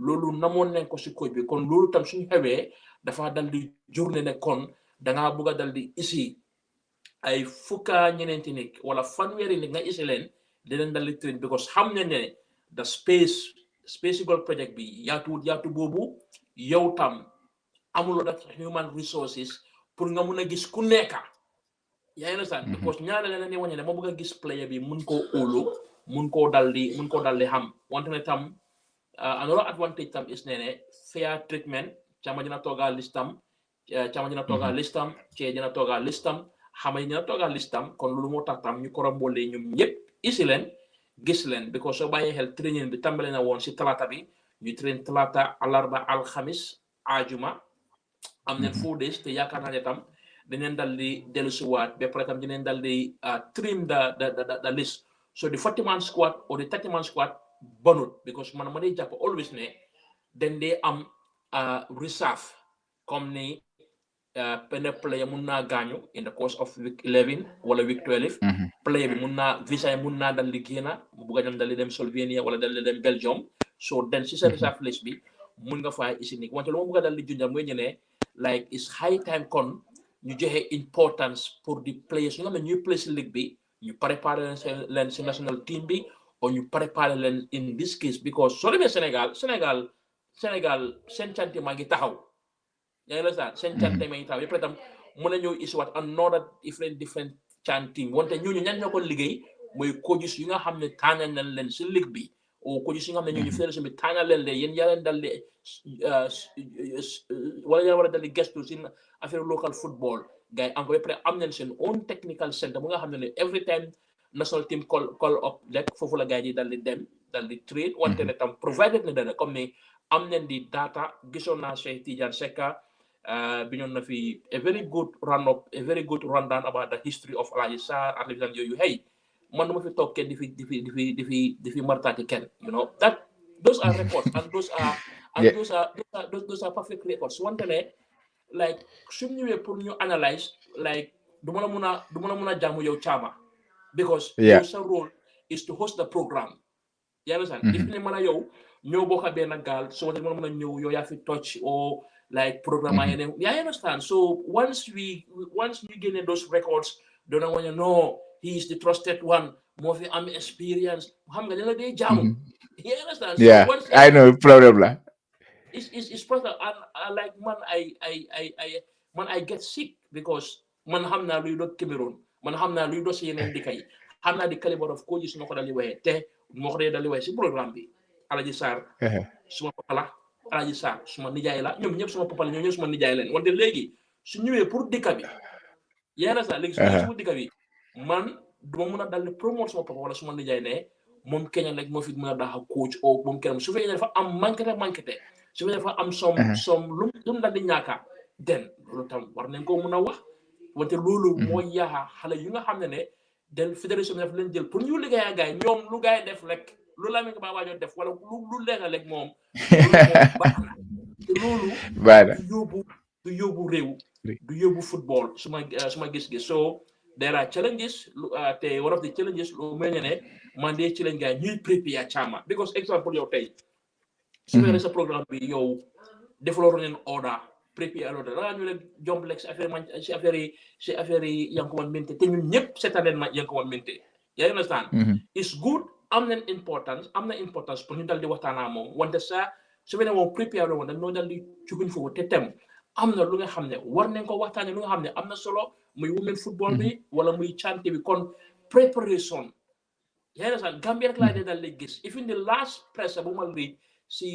loolu namoon nañ ko si coach bi kon loolu tam suñu xewee dafa dal di journée ne kon dangaa bugg a dal di isi ay fukka ñeneenti nit wala fanweeri nit nga isi leen dinañ dal di train because xam ne ne the space goal project bi yaatu boobu yow tam amuloo that human resources pour nga mun a gis ku nekka. yaa ngi understand because ñaare la ne wañe ne ma bëgg a gis player bi mun koo óolu mun koo dal di xam wante ne tam another advantage tam is ne fair treatment cama dina toogaa listam cama dina toogaa listam cee dina toogaa listam xama dina toogaa listam kon loolu moo tax tam ñu koromboole ñoom ñëpp isi leen gis leen because soo bàyyee xel training bi tàmbale na woon si talaata bi ñu train talaata alarba alxamis ajuma am neen 4 days te yaakaar naa ne tam dinañ dal di dellusiwaat ba pare tam dinañ dal di trim the list so the 40-man squad or the 30-man squad bonut because man ma day jàpp always ne dañ dee am reserve comme ni benn player mun naa gaañu in the course of week 11 wala week 12 player bi mun naa visa yi mun naa dal di génna mu bugg a dem dal di dem Slovenia wala dal di dem Belgium so den si sa reserve list bi mun nga faa isi nit wante lu ma bëgg a dal di junjal mooy ñu ne like it's high time kon ñu joxe importance pour di players ñu nga xam ne ñuy play si ligue bi ñu préparer leen si national team bi or ñu préparer leen in this case because soo demee Sénégal seen cante maa ngi taxaw yaa ngi la saan seen cante maa ngi taxaw yëpp itam mën na ñëw isiwaat another different chan team wante ñooñu ñan ñoo ko liggéey mooy coaches yu nga xam ne tànnal nañ leen si ligue bi o coaches yu nga xam ne ñooñu fédération bi tànnal leen yéen yaa leen dal di wala yaa war a dal di gestu si affaire local football gars yi am ko ba pare am nañ seen own technical center bu nga xam ne every time national team call up rek foofu la gars yi dal di dem dal di trade wante ne tam provided ne dana comme ni am nañ di data gisoon naa Cheikh Tidiane Secka bi ñoon na fi a very good rundown about the history of Alhaji Sarr ak yooyu hey man duma fi toog kenn di fi martaati kenn you know that those are records and those are perfect records wante ne like su ñëwee pour ñu analyse like du ma la mun a jàmm yow Chama because yow sa role is to host the program yaa understand if ne mën a yow ñëw bokk benn gaal so wante mën a ñëw yow yaa fi touch or like programme yeneen yaa understand so once ñu génne those records dona waña no he is the trusted one moo fi am experience xam nga dina dee jaamu you understand so once I know problem la it's problem and like man I get sick because man xam naa luy doon Cameroon man xam naa luy doon si yeneen dëkk yi xam naa di calibre of coaches moo ko dal di waxee te moo ko dee dal di waxee si programme bi Alhaji Sarr suma papa la Alhaji Sarr suma nijaay la ñoom ñëpp suma papa la ñoom ñëpp suma nijaay leen wante léegi su ñëwee pour dëkk bi yaa sax léegi su ñëwee pour dëkk bi man duma mun a dal di promote suma papa wala suma nijaay ne moom Kenya rek moo fi mën a daax coach o moom kenn su fekkee dafa am manqué su fekkee dafa am som lu mu dal di ñaaka den loolu tam war nañ ko mun a wax wante loolu moo yaaxa xale yu nga xam ne den fédération bi daf leen jël pour ñu liggéey ak gars yi ñoom lu gars yi def rek lu la mi ko waajoo def wala lu leena rek moom baax na te loolu du yóbbu réew du yóbbu football suma gis-gis so there are challenges te one of the challenges lu mel ne man de ci lañ gars yi ñuy prépare Chama because exemple yow tey su fekkee sa programme bi yow defaloo leen order prépare order da ngaa ñu leen jomblex si affaire yi yaa ngi ko wan mente te ñun ñëpp seetaan ma yaa ngi ko wan mente yaa understand it's good am na importance pour ñu dal di waxtaanaa moom wante sa su fekkee moom prépare woon dañ noo dal di cuguñ foofu te tem am na lu nga xam ne war nañ ko waxtaanee lu nga xam ne am na solo muy women football bi wala muy chante bi kon préparation yaa ngi sax Gambia rek laa dee dal di gis even the last press bu ma read si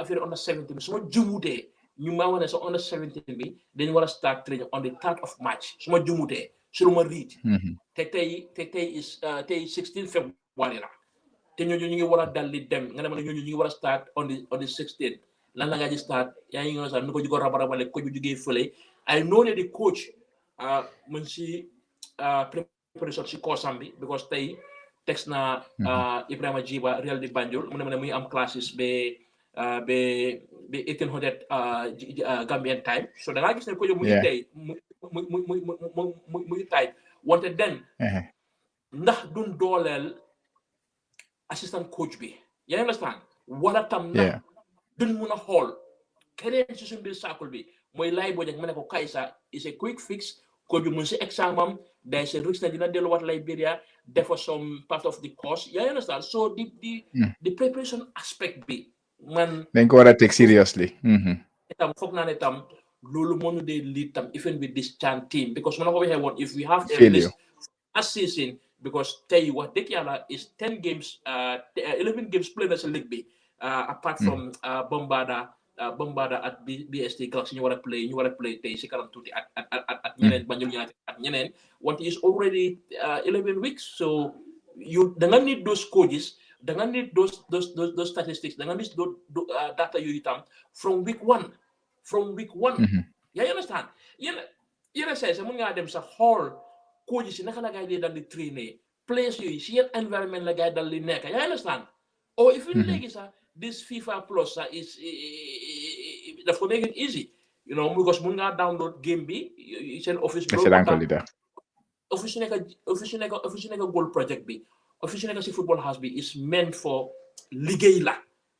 affaire under 17 bi su ma jumutee ñu maa wane sa under 17 bi dañu war a start training on the 3rd of March su ma jumutee su ma read te tey 16 February la te ñooñu ñu ngi war a dal di dem nga ne ma ne ñooñu ñu ngi war a start on the 16 lan la nga ji start yaa ngi sax nu ko jiko rabarabale ko ju jugee fële I know ne di coach mun si préparation si koosam bi because tey text na Ibrahima Jiba Real di Banjul mu ne ma ne muy am classes be 1800 Gambian time so da ngaa gis ne ko ju muy tey muy tay wante den ndax duñ dooleel assistant coach bi yaa understand wala tam ndax duñ mun a xool keneen si suñ biir saakul bi mooy laay boo jeg ma ne ko Kaysa is a quick fix coach bi mun si exam day se risque na dina delluwaat Liberia defa some part of the course yaa understand so the preparation aspect bi man dañ ko war a take seriously itam foog naa ne tam loolu moo ñu dee lead tam even with this CHAN team because man na ko waxee woon if we have a list a season because tey wax dëgg yàlla is 10 games 11 games play na sa ligue bi apart from Bombada at BST Galaxy ñu war a play tey si kanam tuuti at ñeneen Banjul United at ñeneen what is already 11 weeks so da nga need those coaches da nga need those statistics da nga need those data yooyu tam from week one yaa understand yéen say sa mun ngaa dem sa xool coaches yi naka la gaay dee dal di trainer players yooyu si yan environment la gaay dal di nekk yaa understand or if you léegi sax this FIFA Plus is daf ko make it easy you know because mun ngaa download game bi seen office office nekk goal project bi office nekk si football house bi is meant for liggéey la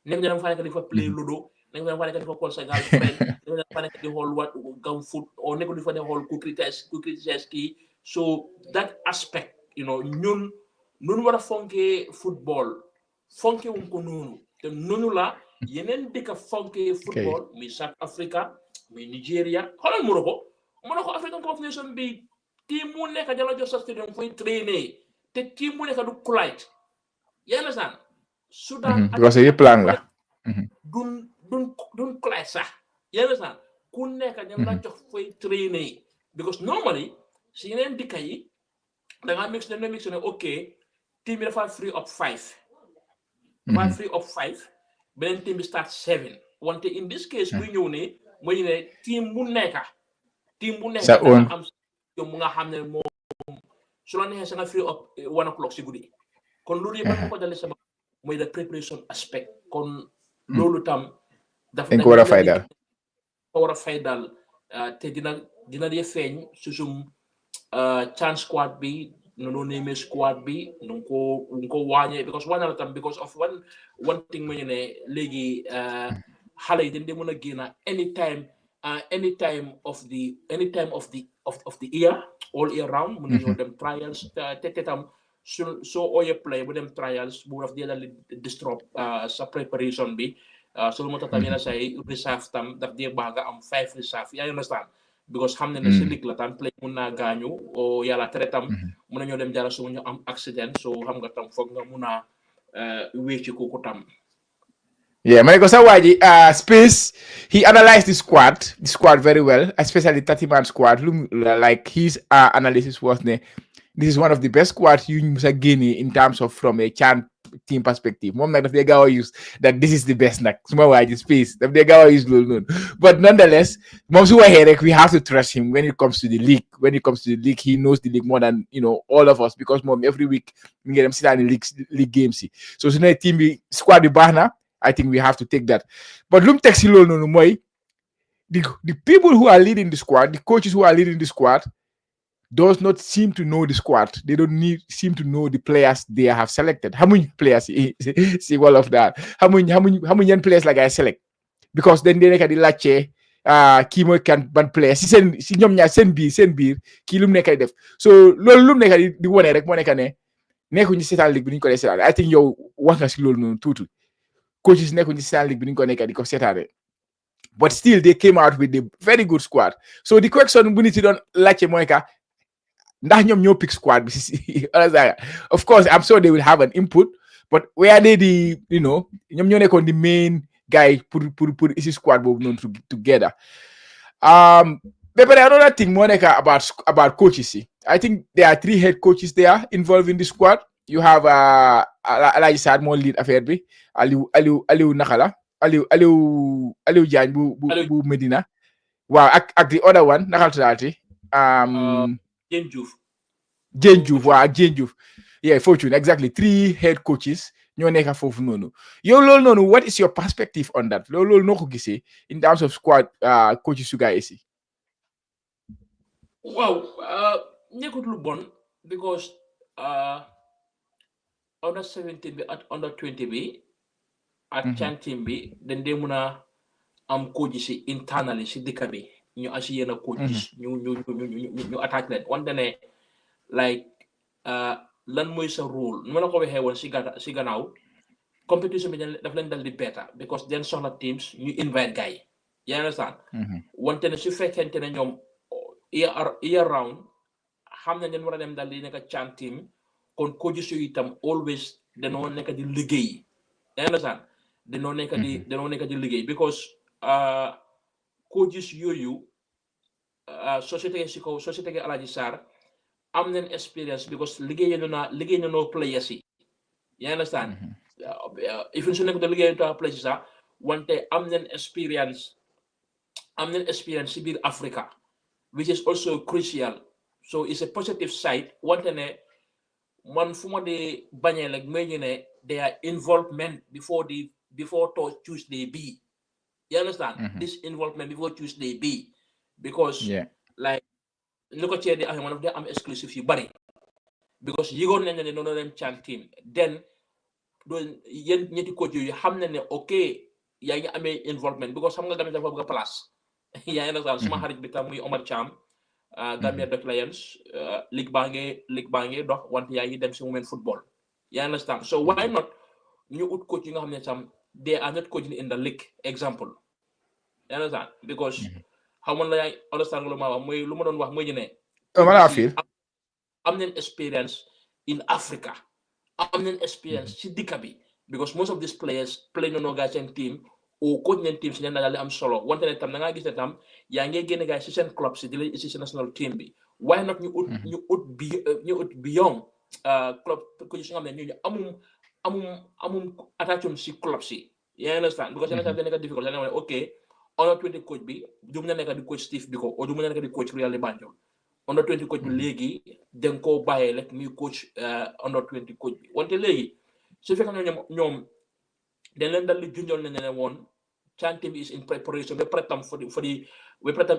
nekk na dama fa nekk di fa play ludo nekk fa nekk di fa call sa girlfriend nekk fa nekk di xool what gam food or nekk di fa nekk xool ku criticize kii so that aspect ñun war a fonkee football fonke wuñ ko noonu te noonu la yeneen dëkk fonkee football muy South Africa muy Nigeria xoolal Morocco African Cup of Nations bi team mu nekk jala jox sa stadium fooy traîner te team mu nekk du collide you understand Sudan because yëpp plan la duñ collide sax you understand ku nekk ñam la jox fooy traîner because normally si yeneen dëkk yi da nga mix ne ok team bi dafa free up 5 beneen team bi start 7 wante in this case bu ñëw ne mooy ne team bu nekk da nga am yow mu nga xam ne moom su la neexee sa nga free up 1 o'clock si guddi kon loolu yëpp ma ko dalee sama mooy the preparation aspect kon loolu tam dafa war a fay daal te dina dee feeñ su sum chance squad bi no name squad bi nu ko wàññee because wàññee la tam because of one thing mooy ne léegi xale yi dañ dee mën a génn anytime of the year all year round mën nañoo dem trials te tam soo ooyee play bu dem trials bu daf dee dal disrupt sa préparation bi so lu moo tax tam yenn say reserve tam daf dee baax nga am 5 reserve yaa understand because xam ne ne si ligue la tam play mun naa gaañu o yàlla tere tam mun nañoo dem jara su ñu am accident so xam nga tam foog nga mun a wécci kooku tam yeah ma ne ko sa waa ji Space he analyzed the squad very well especially 30-man squad like his analysis was ne this is one of the best squads you musa génne in terms of from a CHAN team perspective moom nag daf dee gaaw a use that this is the best nag suma waa ji Space daf dee gaaw a use loolu noonu but nonetheless moom su waxee rek we have to trust him when it comes to the league he knows the league more than all of us because moom every week mi ngi dem seetaani league games yi so su ne team bi squad bi baax na I think we have to take that but lu mu teg si loolu noonu mooy the people who are leading the squad the coaches who are leading the squad does not seem to know the squad. They don't seem to know the players they have selected. How many players see all of that? How many young players like I select? Because then they can lache kii mooy kan ban player si ñoom ñaar seen biir kii lu mu nekk def so loolu lu mu nekk di wone rek moo nekk ne nekkuñu seetaan ligue bi ni ñu ko dee seetaan I think yow wax nga si loolu noonu tuuti coaches nekkuñu seetaan ligue bi ni ñu ko nekk di ko seetaane but still they came out with a very good squad so the question bu nit yi doon laajte mooy ka ndax ñoom ñoo pick squad bi si of course I'm sure they will have an input but where they ñoom ñoo nekkoon the main guy pour isi squad boobu noonu together but another thing moo nekk about coaches yi I think there are 3 head coaches there involved in the squad you have Alhaji Sarr moo lead affaire bi Aliou Nakala Aliou Diagne bu Medina waaw ak the other one nakal tuddaati Jane Diouf waaw ak Jane Diouf yeah Fortune exactly 3 head coaches ñoo nekk foofu noonu yow loolu noonu what is your perspective on that loolu noo ko gisee in terms of squad coaches su guys yi waaw nekkut lu bon because under 17 bi at under 20 bi at CHAN team bi dañ dee mun a am coaches yi internally si dëkk bi ñu asi yenn coaches ñu attaque leen wante ne like lan mooy sa rôle nu ma la ko waxee woon si gannaaw competition bi daf leen dal di beta because den soxla teams ñu invite gars yi you understand wante ne su fekkente ne ñoom year round xam ne den war a dem dal di nekk CHAN team kon coaches yu itam always danoo nekk di liggéey you understand danoo nekk di liggéey because coaches yooyu société si kaw société Alhaji Sarr am nañ experience because liggéey na noo players yi you understand if su nekk da liggéey na players sax wante am nañ experience si biir Africa which is also crucial so it's a positive side wante ne man fu ma dee bañee like may ñu ne their involvement before Tuesday bi you understand this involvement before Tuesday bi because like ni ko cee di amee man daf am exclusive yu bari because yëgoon nañ ne noonu dem CHAN team then doon yéen ñetti coach yooyu xam na ne ok yaa ngi amee involvement because xam nga Gambia dafa bëgg a place yaa ngi nag suma xarit bi tam muy Omar Cham Gambia Dutch Lions ligue baa ngi dox wante yaa ngi dem si women football yaa ngi understand so why not ñu ut coach yi nga xam ne tam they are not coaching in the league example yaa ngi understand because xam nga yaa ngi understand lu ma wax mooy lu ma doon wax mooy ñu ne am nañ experience in Africa am nañ experience ci dëkk bi because most of these players play no guys seen team ou coach neen team si ñen daal di am solo wante ne tam da ngaa gis ne tam yaa ngi génne guys si seen club si di leen si national team bi why not ñu ut beyond club coach si nga xam ne ñooñu amum attachment si club si yaa understand because yenn saa yi nekk difficult yaa ne ok under 20 coach bi du mu nekk di coach Steve Biko ou du mu nekk di coach Real Banjul under 20 coach bi léegi dañ koo bàyyee rek muy coach under 20 coach bi wante léegi su fekkee ñoom dañ leen dal di junjoon ne woon Chan team is in preparation ba pare tam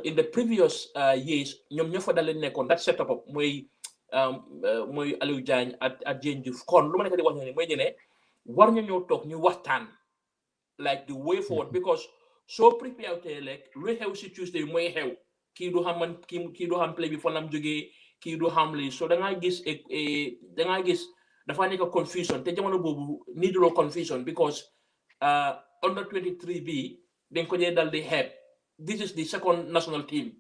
in the previous years ñoom ñoo fa dal di nekkoon that setup up mooy Aliou Diagne ak Jane Diouf kon lu ma nekk di wax ne mooy ñu ne war ñu ñëw toog ñu waxtaan like the way forward because soo prepare tey rek lu xew si Tuesday mooy xew kii du xam man kii du xam play bi fan la mu jógee kii du xam lii so da ngaa gis dafa nekk confusion te jamono boobu needuloo confusion because under 23 bi dañ ko dee dal di xeeb this is the second national team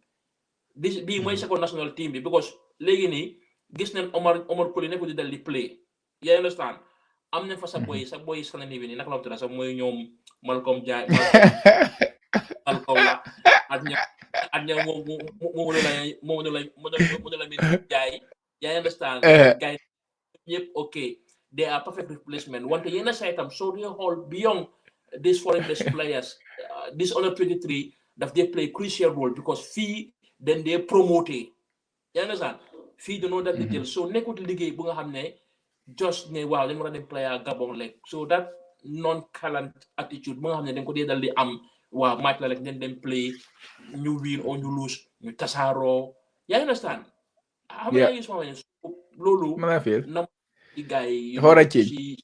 bii mooy second national team bi because léegi nii gis nañ Omar Colley nekk di dal di play you understand am nañ fa sa boy sana ni bi nii naka la tudd sax mooy ñoom Malcolm Jaay Malcolm la at ña mo la mi jaay you understand guys yep okay they are perfect replacement wante yenn saa itam so they hold beyond these foreign players this under 23 daf they play crucial role because fii then they promote you understand fii dañoo dal di jël so nekkut liggéey bu nga xam ne just ne waaw dañ war a dem player Gabon rek so that non-callant attitude bu nga xam ne dañ ko dee dal di am waaw match la rek dañ dem play ñu win or ñu lose ñu tasaaroo you understand xam nga gis ma ne loolu na guy si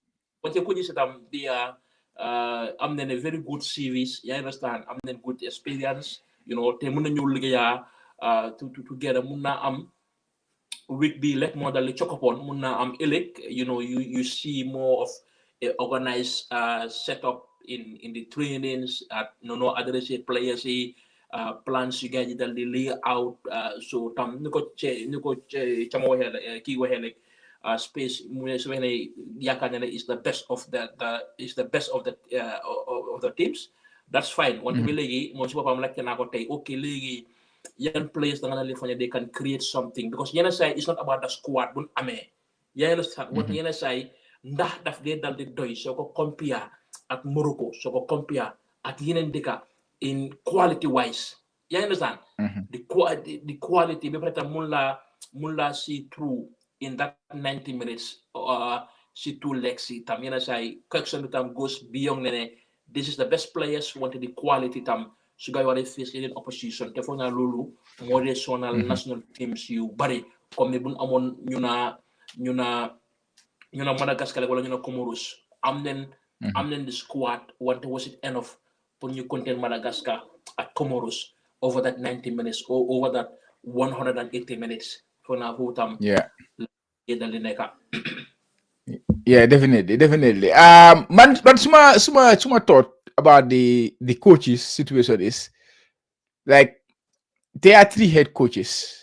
wante ko gis tam di am nañ a very good series you understand am nañ good experience you know te mën nañu liggéeyaa together mun naa am week bi rek moo dal di cokopon mun naa am ëllëg you know you see more of a organized setup in the trainings at no adressé players yi plans yu gars yi dal di lay out so tam ni ko cama waxee kii waxee rek space mu ne su fekkee ne yaakaar na ne is the best of the teams that's fine wante bi léegi moom si boppam laajte naa ko tey ok léegi yan players da nga na li fa ne they can create something because yenn saa yi it's not about the squad buñ amee yenn saa wante yenn saa yi ndax daf dee dal di doy soo ko compare ak Morocco soo ko compare ak yeneen dëkka in quality wise you understand the quality ba pare tam mun laa see through in that 90 minutes see two legs tam yenn saa yi question bi tam goes beyond ne this is the best players wanted the quality tam su gaay waree face yeneen opposition te foog naa loolu moo dee sonal national teams yu bari comme ne buñ amoon ñu na Madagascar wala ñu na Comoros am nañ the squad wante was it enough pour ñu contain Madagascar ak Comoros over that 90 minutes or over that 180 minutes for now who tam yeah definitely but suma thought about the coaches situation is like there are three head coaches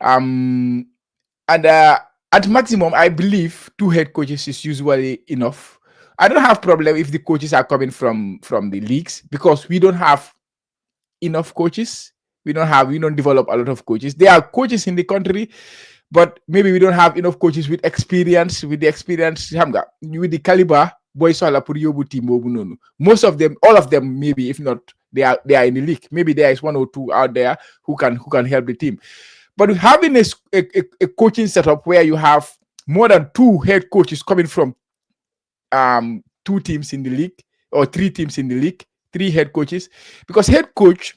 and at maximum I believe 2 head coaches is usually enough. I don't have problem if the coaches are coming from the leagues because we don't have enough coaches. We don't develop a lot of coaches. There are coaches in the country, but maybe we don't have enough coaches with experience, with the caliber boys pour yobu team bobu nonu. Most of them, all of them, maybe if not, they are in the league. Maybe there is 1 or 2 out there who can help the team. But having a coaching setup where you have more than 2 head coaches coming from 2 teams in the league or 3 teams in the league, 3 head coaches, because head coach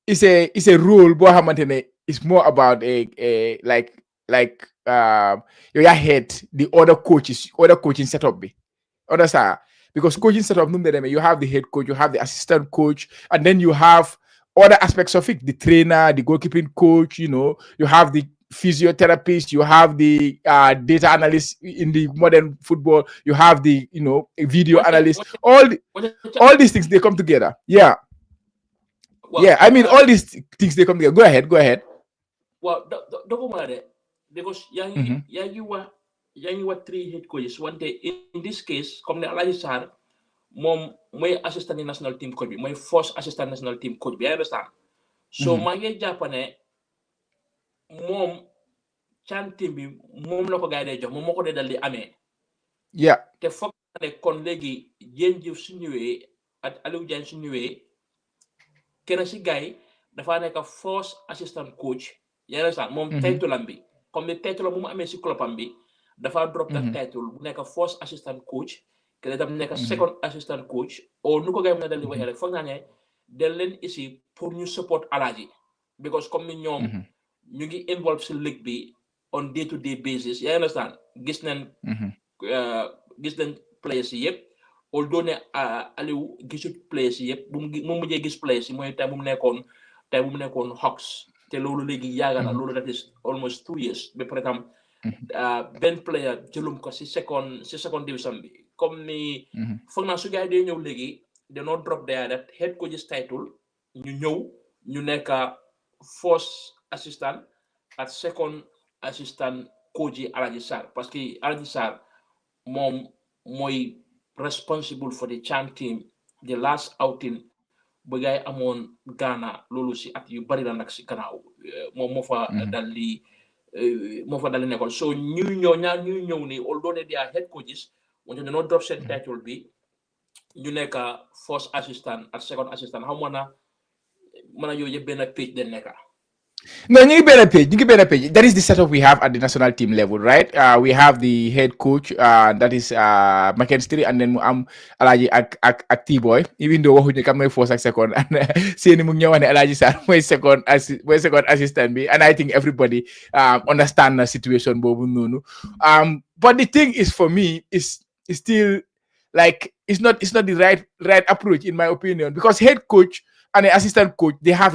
is a role bo xamantene is more about your head the other coaching setup be understand because coaching setup, you have the head coach, you have the assistant coach, and then you have other aspects of it: the trainer, the goalkeeping coach. You have the physiotherapist, you have the data analyst in the modern football, you have the video analyst. All these things, they come together. Yeah. Yeah, I mean, all these things, they come together. Go ahead. Well, because what three head coaches. One day, in this case, comme ne Alaji Sarr, my assistant national team coach, my first assistant national team coach. I understand. So my Japanese, mom, chan team bi mom la ko gaay day jox mom moko dé dal di amé. Yeah. Te fokk né kon légui Jeen Diouf su ñëwé at Aliou Diagne su ñëwé kenn ci gaay dafa nekk first assistant coach. You understand? Mom title am bi comme le title mu amé ci club am bi dafa drop that title bu nekk first assistant coach kenn tam nekk second assistant coach o nu ko gaay mëna dal di waxé rek fokk na né del leen ici pour ñu support Alaji because comme ni ñom ñu ngi involved ci league bi on day-to-day basis. You understand? Gis nañ players yi yépp although ne Aliou gisut players yi yépp mu mujjee gis players yi mooy tey bu mu nekkoon Hawks te loolu léegi yàgg na loolu that is almost 2 years ba par exemple benn player jëlum ko si second division bi comme ni foog naa su gars yi day ñëw léegi dañoo drop there that head coach's title ñu nekk first assistant at second assistant coach yi Alaji Sarr parce que Alaji Sarr moom mooy responsible for the CHAN team the last outing bu gaay amoon Ghana loolu si at yu bari la nag si gannaaw moom moo fa dal di nekkoon so ñuy ñëw ni although ne they are head coaches wante dañoo drop seen title bi ñu nekk first assistant ak second assistant xaw mën a yooyu yëpp benn page den nekka. No, you get a page. That is the setup we have at the national team level, right? We have the head coach, that is McKinstry, and then Alaji ak T-Boy. Even though we come for second, and saying Alaji Sarr, my second assistant, and I think everybody understand the situation. But the thing is, for me, is still like it's not the right approach in my opinion, because head coach and the assistant coach, they have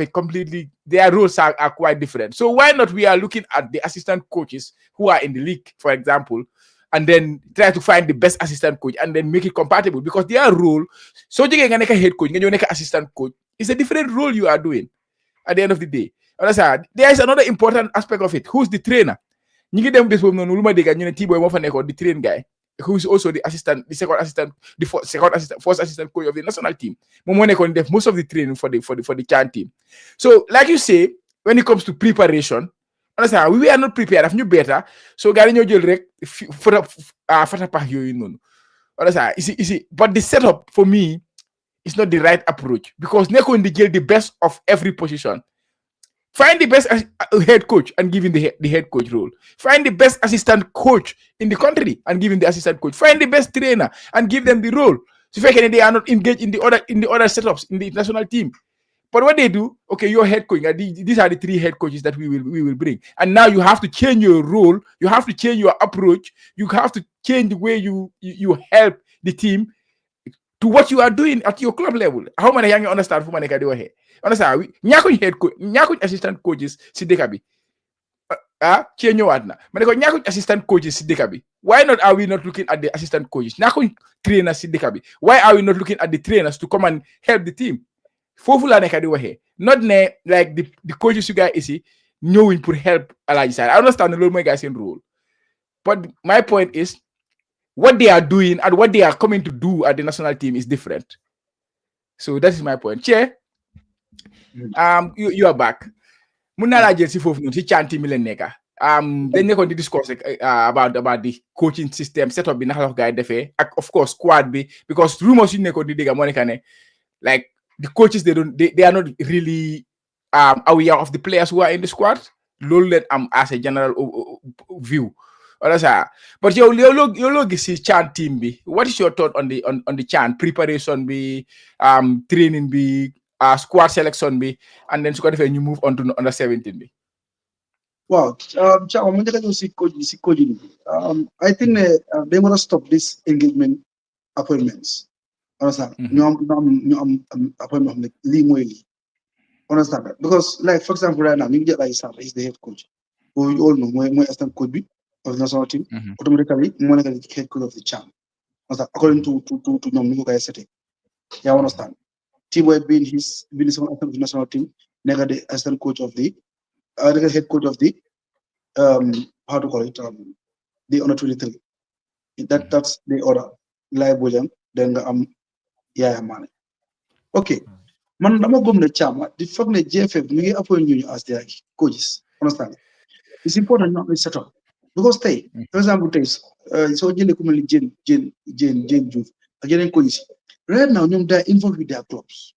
their roles are quite different. So why not we are looking at the assistant coaches who are in the league, for example, and then try to find the best assistant coach and then make it compatible, because their role, so you can make a head coach, you make an assistant coach, it's a different role you are doing at the end of the day. There is another important aspect of it. Who's the trainer? You get them this woman, T-Boy, the train guy, who is also the first assistant coach of the national team. Most of the training for the CHAN team. So, like you say, when it comes to preparation, we are not prepared. If you better, so but the setup for me is not the right approach, because they're going to get the best of every position. Find the best head coach and give him the head coach role. Find the best assistant coach in the country and give him the assistant coach. Find the best trainer and give them the role. So they are not engaged in the other setups in the national team. But what they do, okay, your head coach, these are the 3 head coaches that we will bring. And now you have to change your role. You have to change your approach. You have to change the way you help the team to what you are doing at your club level. How many young understand for Manika do here? Understand? Nyako head coach, nyako assistant coaches si dekabi. Change your adna. Maneko nyako assistant coaches si dekabi. Why not are we not looking at the assistant coaches? Nyako trainers si dekabi. Why are we not looking at the trainers to come and help the team? Fofula neka do here. Not like the coaches you guys is knowing to help Alaji Sarr. I understand the my guys in role. But my point is, what they are doing and what they are coming to do at the national team is different. So that is my point. Che, you are back. Munala Jelsi Fofu, si chanti mileneka. Then they're going to discuss about the coaching system set up in the guy defe. Of course, squad B, because rumors in the like the coaches they are not really aware of the players who are in the squad. Low let as a general view. But your look is CHAN team be. What is your thought on the CHAN preparation be, training be, squad selection be, and then you move on to under 17 be? Wow, I think they want to stop this engagement appointments. Understand? You appointment like Lee Moili. Understand that? Because, like, for example, right now, you get like Sam, he's the head coach. Who you all know, my assistant coach be of the national team, automatically, monetarily head coach of the champ. Understand? According to Nom guys setting. Yeah, understand. T-Boy being his assistant of the national team, nega the assistant coach of the nega head coach of the how to call it the under 23. That's the order. Live Bojang, then yeah man. Okay. Man dama gom ne chama di fag ne GFF mi ngi appoint ñu as their coaches. Understand? It's important not to set up. Because for example, so jëlee ku mel ni Jane Diouf ak yeneen coaches. Right now, they're involved with their clubs.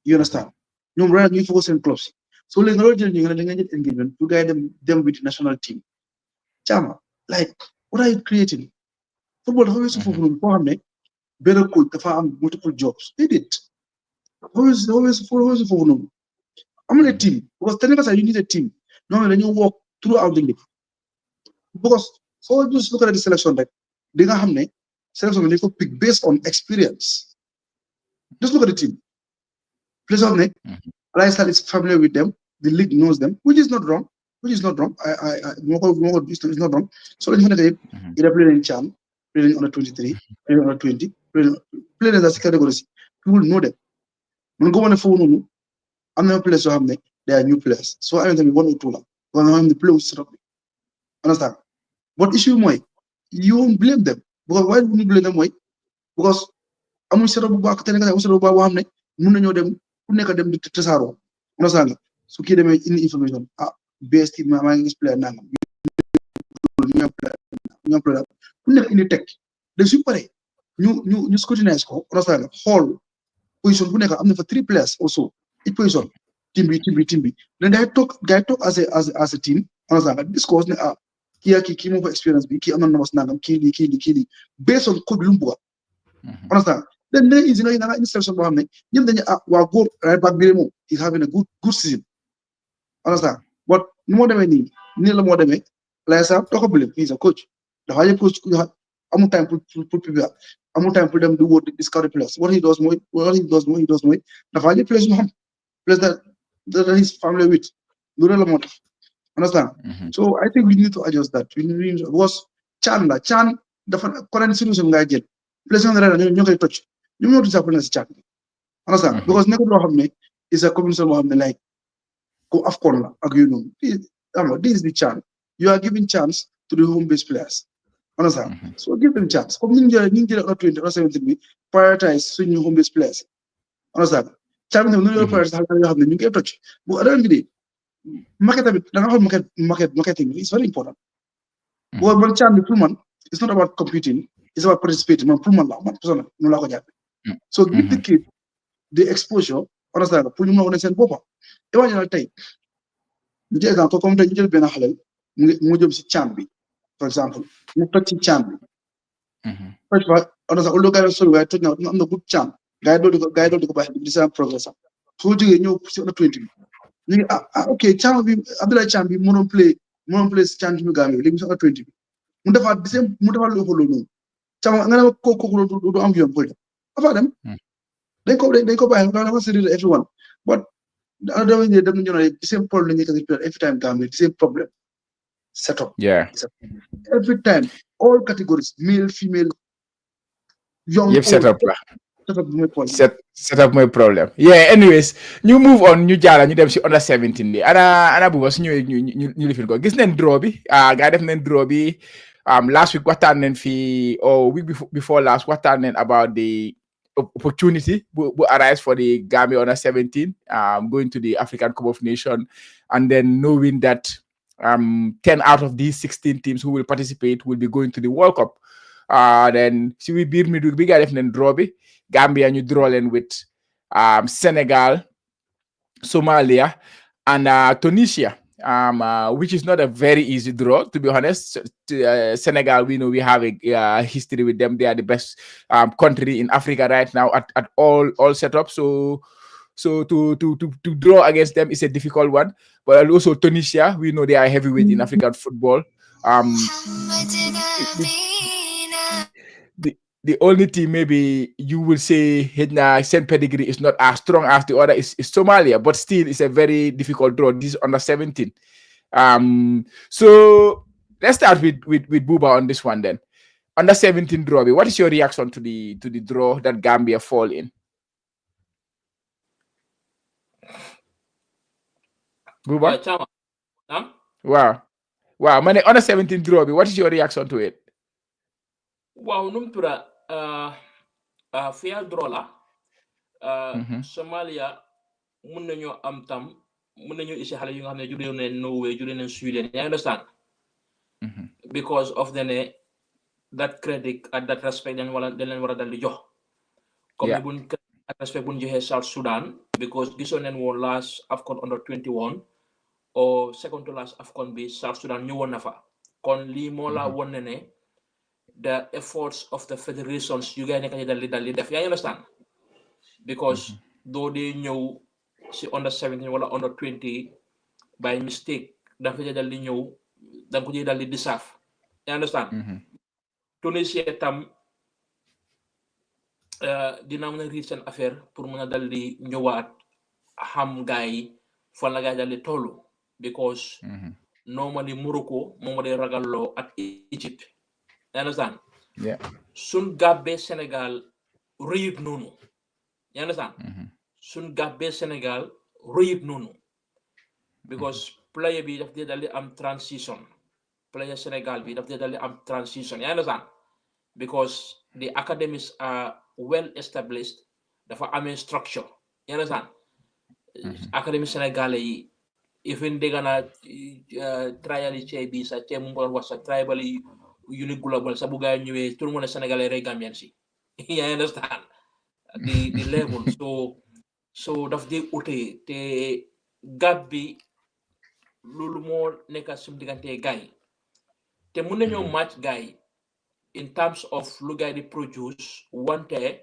You understand? Right now, ñu focus on clubs. So léegi nga loolu jël ñu nga da nga jël engagement to guide them with the national team. Chama, like, what are you creating? Football dafa weesu foofu noonu foo xam ne benn coach dafa am multiple jobs. They did. Always foofu noonu. I'm a team because technically you need a team. Normally, you work throughout the league. Because so just look at the selection, like they don't have selection they pick based on experience. Just look at the team. Players of Lifestyle is familiar with them. The league knows them, which is not wrong. It's not wrong. It's not wrong. So let's either play in Cham, play in under 23, play in under 20, play in that categories. People know them. When go on the phone, I'm not players who have they are new players. So I don't think we want to do when I'm the play set up. Understand? But issue more, you won't blame them. Because why would you blame them? Why? Because I'm set up back then I was about one night, Muno them, who never them to Tesaro. Understand? So keep them in information. Best team, my player now. Who never in the tech. The super new scrutinize call, understand? Hall position who never I'm for 3 players also. Each position. Team B. Then they talk as a team. Understand? This cause here ki mo experience bi ki amna na was nangam kili based on code lumbu. Understand? Then there is another instruction bo xamne ñim dañu wa goor right back bi mo he's having a good season. Understand? But no mo demé ni la mo demé la sa to ko blame he's a coach. The higher coach amu time pour prepare amu time pour them do what discover players. What he does more. The higher players mo xam players that he's familiar with. Lura la mo def. Understand? So I think we need to adjust that. Was Chan the current solution guy get. Place on the right and you touch. You know to happen as Chan. Understand? Because Neko Hamne is a commission of the like go AFCON this is the Chan. You are giving chance to the home based players. Understand? So give them chance. Come Ninja not 20 or 17 prioritize swing home based players. Understand? Chan the new players have the new get touch. But at the end of the day, marketing is very important. Well, one chance it's not about competing, it's about participating. So give the kid the exposure, understand? Put him on send Boba. Imagine a time. You example, come to Angel Benahale, Mujum Chambi, for example, Mutati Chambi. First of all, understand, all the guys so we're talking about the good champ. Guide to go by the progress. So do you know 20? Okay, Chambi, Abdullah Chambi, mono play Chambi Gambia, leaving 20. Mundafa the same Mundafa Lolo. Chama ngana ko do am yon point. About them, they go by everyone. But the other way they don't the same problem every time Gambia, the same problem. Set up. Yeah. Every time, all categories, male, female, young, You've set up. Set up my problem. Yeah, anyways, ñu move on ñu jaala ñu dem ci under 17 bi. Ana bu was ñu lifin ko. Gis nañ draw bi. Ga def nañ draw bi. Last week waxtaan nañ fi week before last waxtaan nañ about the opportunity bu arise for the Gambia under 17 going to the African Cup of Nations, and then knowing that 10 out of these 16 teams who will participate will be going to the World Cup. Then si we biir mi dug bi ga def nañ draw bi. Gambia ñu draw leen with Senegal, Somalia, and Tunisia, which is not a very easy draw, to be honest. Senegal, we know we have a history with them. They are the best country in Africa right now at all setups. So to draw against them is a difficult one. But also Tunisia, we know they are heavyweight in African football. the only team maybe you will say Saint pedigree is not as strong as the other is Somalia, but still it's a very difficult draw. This is under 17. So let's start with Buba on this one then. Under 17 draw. What is your reaction to the draw that Gambia fall in? Buba? Chama. Wow. Man, under 17 draw. What is your reaction to it? Wow, numpura fair draw la. Somalia mun nañu am tam mun nañu isi xale yu nga xamne juré nañ Norway juré nañ Sweden. You understand? Because of that credit and that respect dañ wara dal di jox. Comme buñ respect buñ joxe South Sudan because gisoon nañ woon last AFCON under 21 or second to last AFCON bi South Sudan ñu woon na fa. Kon lii moo la won ne the efforts of the federations you guys nekk dal di def. You understand? Because though they ñëw si under 17 wala under 20 by mistake dafa dal di ñëw dang ko dal di deserve. You understand? Tunisia tam dina mën a riir seen affaire pour mën a dal di ñëwaat xam gaay fan la gaay dal di tollu because normally Morocco moom day ragalloo at Egypt. You understand? Yeah. Sun gàbbee Sénégal rëyut noonu. You understand? Sun gàbbee Sénégal rëyut noonu because player bi daf dee dal di am transition. Player Sénégal bi daf dee dal di am transition. You understand? Because the academies are well established, dafa amee structure. You understand? Academy Sénégalais yi even dégg naa trial yi cee bi sa cee mu ngi wax sa tribal yi uni global sa bu gaay ñëwee tout le monde Sénégalais rek Gambian si. You understand? The level so daf dee ute te gap bi loolu moo nekk suñu diggante gaay te mun nañoo match gaay in terms of lu gaay di produce wante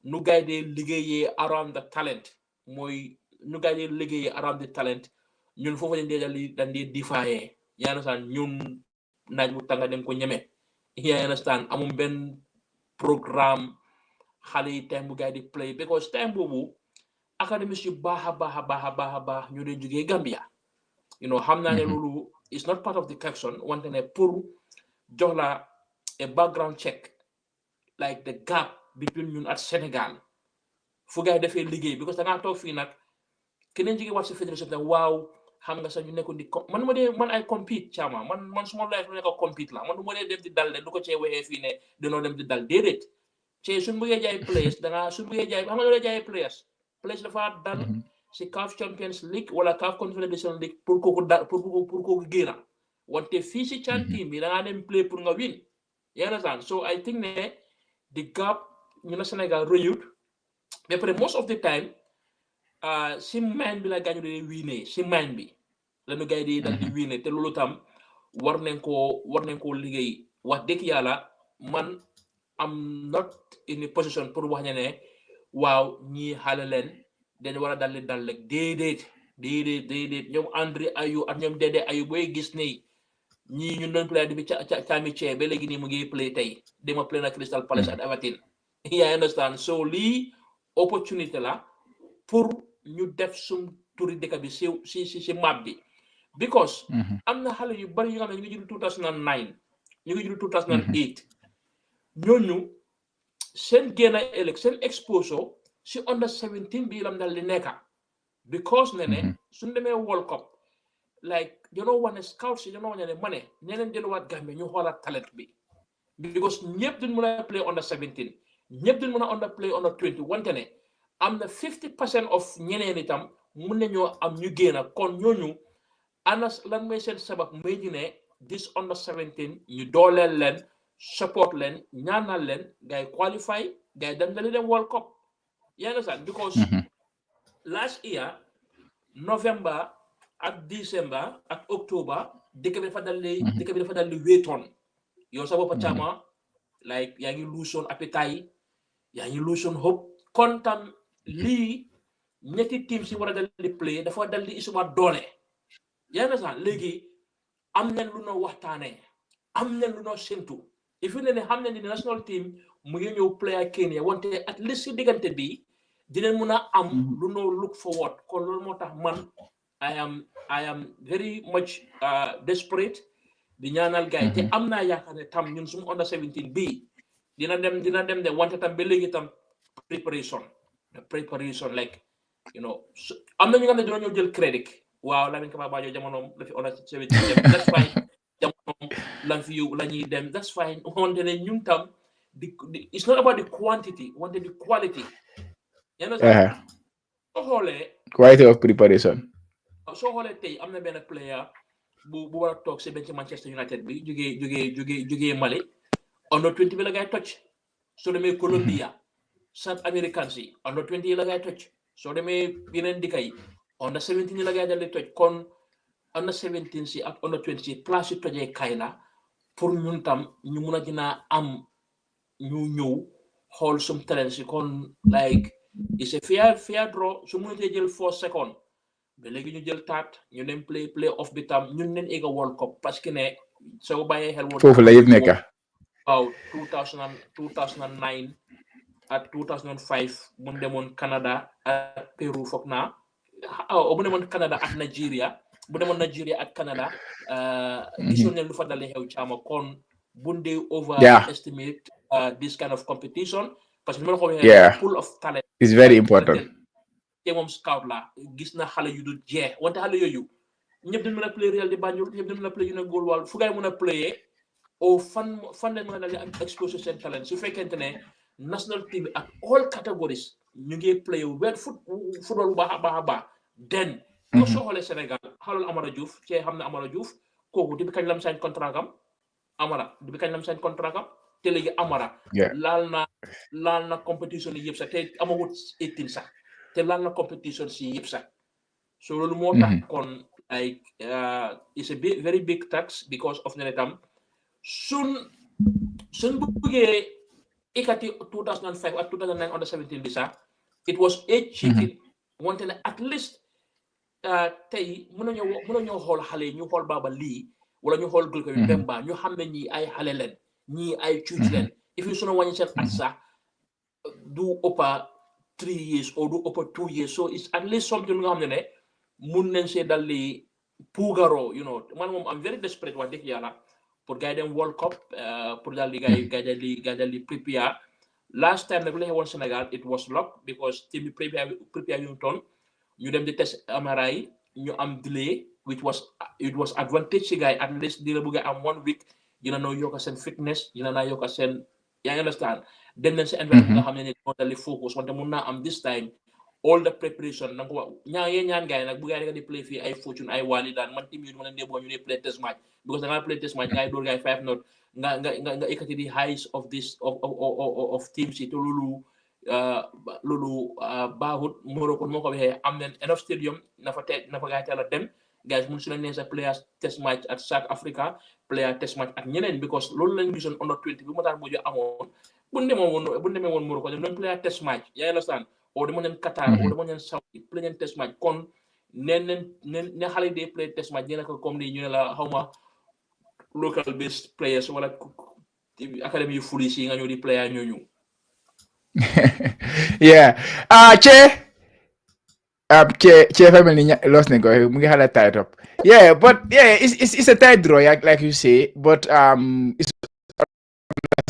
nu gaay di liggéeyee around the talent mooy nu gaay di liggéeyee around the talent ñun foofu dañ di defaaye. You understand? ñun naaj bu tànga dem ko ñeme. You understand? amum benn programme xale yi time bu gaay di play because time boobu academies yu baax a baax ñu dee jógee Gambia. Xam naa ne loolu is not part of the question wante ne pour jox la a background check like the gap between ñun at Sénégal fu gaay defee liggéey because da ngaa toog fii nag keneen jigéen wax si fédération bi waaw xam nga sax ñu nekkoon di man ay compete Chama man suma life lu nekk compete la man du ma dee dem di dal de du ko cee waxee fii ne dañoo dem di dal déedéet cee suñ bëggee jaay players suñ bëggee jaay xam nga loolu jaay players dafa dal si CAF Champions League wala CAF Confederation League pour kooku génna wante fii si CHAN team bi da ngaa dem play pour nga win. You understand? So I think ne the gap ñu na Sénégal rëyut mais après most of the time si mind bi la gaañu di wiinee si mind bi lañu gaay di dal di wiinee te loolu tam war nañ koo liggéey. Wax dëgg yàlla man am not in a position pour wax ne waaw ñii xale leen dañ war a dal rek déedéet ñoom André Ayew ak ñoom Dede Ayew booy gis ne ñii ñu doon play bi caami cee ba léegi nii mu ngi play tey dama play na Crystal Palace at Everton. You understand? So lii opportunité la pour ñu def sum turi dëkk bi si map bi because am na xale yu bari yu nga xam ne ñu ngi judd 2009 ñu ngi judd 2008 ñooñu seen génna ëllëg seen exposure si under 17 bi lam dal di nekka because ne suñ demee World Cup like dañoo wane scouts yi dañoo wane ne ma ne ñeneen delluwaat Gambie ñu xoolaat talent bi because ñëpp duñ mën a play under 17 ñëpp duñ mën a play under 20 wante ne am na 50% of ñeneen itam mun nañoo am ñu génn kon ñooñu anas lan mooy seen sabab mooy ñu ne this under 17 ñu dooleel leen support leen ñaanal leen ngay qualify ngay dem World Cup. You understand? Because last year November ak December ak October dëkk bi dafa dal di wéetoon yow sa boppa Chama like yaa ngi lose appetite yaa ngi lose hope kon tam lii ñetti team si war a dal di play dafa dal di isuma doole. yaa ngi sax léegi am nañ lu noo waxtaanee am nañ lu noo séntu if you ne xam ne ni national team mu ngi ñëw play ak Kenya wante at least si diggante bi dinañ mun a am lu noo look forward kon loolu moo tax man I am very much desperate di ñaanal gars yi te am naa yaakaar ne tam ñun sumu under 17 bii dina dem de wante tam ba léegi tam preparation like you know am na ñu nga xam ne dina ñëw jël crédit waaw Lamin Kaba Bajo jamonoom la fi under 17 dem that's fine jamonoom lan fi yow la ñuy dem that's fine wante ne ñun tam it's not about the quantity wante the quality you know soo xoolee quality of preparation soo xoolee tey am na benn player bu war a toog si benn ci Manchester United bi jógee Mali under 20 bi la ngay toj soo demee Colombia South Americans yi under 20 yi la ngay toj soo demee yeneen dëkk yi under 17 yi la ngay dal di toj kon under 17 si ak under 20 si place yi tojee kay la pour ñun tam ñu mun a dina am ñu ñëw xool sum talent si kon like it's a fair draw su mënutee jël 4 seconds ba léegi ñu jël taat ñu dem play off bi tam ñun neen egg World Cup parce que ne soo bàyyee xel woon foofu la yëpp nekk waaw 2009 ak 2005 mu demoon Canada ak Peru foog naa bu demoon Canada ak Nigeria bu demoon Nigeria ak Canada gisoon ne lu fa dalee xew caama kon bunde overestimate this kind of competition parce que ni ma la ko waxee pool of talent is very important te moom scout la gis na xale yu dul jeex wante xale yooyu ñëpp dañ mën a play Real de Banjul ñëpp dañ mën a play yu ne góol wàll fu gaay mën a playee au fan lañ mën a dal di exposé seen talent su fekkente ne national team bi ak all categories ñu ngi play wet football bu baax a baax den ko soo xoolee Sénégal xalal Amara Diouf cee xam ne Amara Diouf kooku depuis kañ lam sign contrat am Amara depuis kañ lam sign contrat am te léegi Amara laal na compétition yi yëpp sax te amawut 18 sax te laal na compétition si yëpp sax so loolu moo tax kon like it's a very big tax because of ne tam suñ bëggee ikati 2005 ak 2009 under 17 bi sax it was 8 chicken wante ne at least tey mën nañoo xool xale yi ñu xool Baba Lee wala ñu xool gul ko yu Demba ñu xam ne ñii ay xale leen ñii ay cuuc leen if you suna wàññi seen at sax du ëppa 3 years or du ëppa 2 years so it's at least something nga xam ne mun nañ see dal di puugaroo you know man moom am very desperate wax dëgg yàlla pour gars yi dem World Cup pour daal di gars yi prepare last time nag bu la xewoon Sénégal it was luck because team bi prepare yu toon ñu dem di test MRI yi ñu am delay which was advantage si gars yi at least dina bëgg am 1 week dina noo yokk seen fitness dina naa yokk seen yaa ngi understand dem nañ si environnement nga xam ne moo dal di focus wante mun naa am this time all the preparation nanga ko ñaan gars yi nag bu gars yi di play fii ay Fortune ay Wali daan man team yi ma leen dee boo ñu dee play test match because da nga play test match gars yi door gars yi 5-0 nga ekkati di highs of this of teams yi te loolu baaxut Morocco moo ko waxee am nañ enough stadium na fa gars yi teel a dem gars yi mun su leen nee sa players test match at South Africa player test match ak ñeneen because loolu lañ gisoon under 20 bi mu tax mujj amoon bu demee woon Morocco dem player test match yaa ngi understand o dama leen Qatar o dama leen Saudi play leen test match kon ne xale day play test match dina ko comme ni ñu ne la xawma local based players wala academy yu foolish yi nga ñëw di player ñooñu yeah Che family lost nañ ko mu ngi xala tight up yeah but yeah it's a tight draw like you say but it's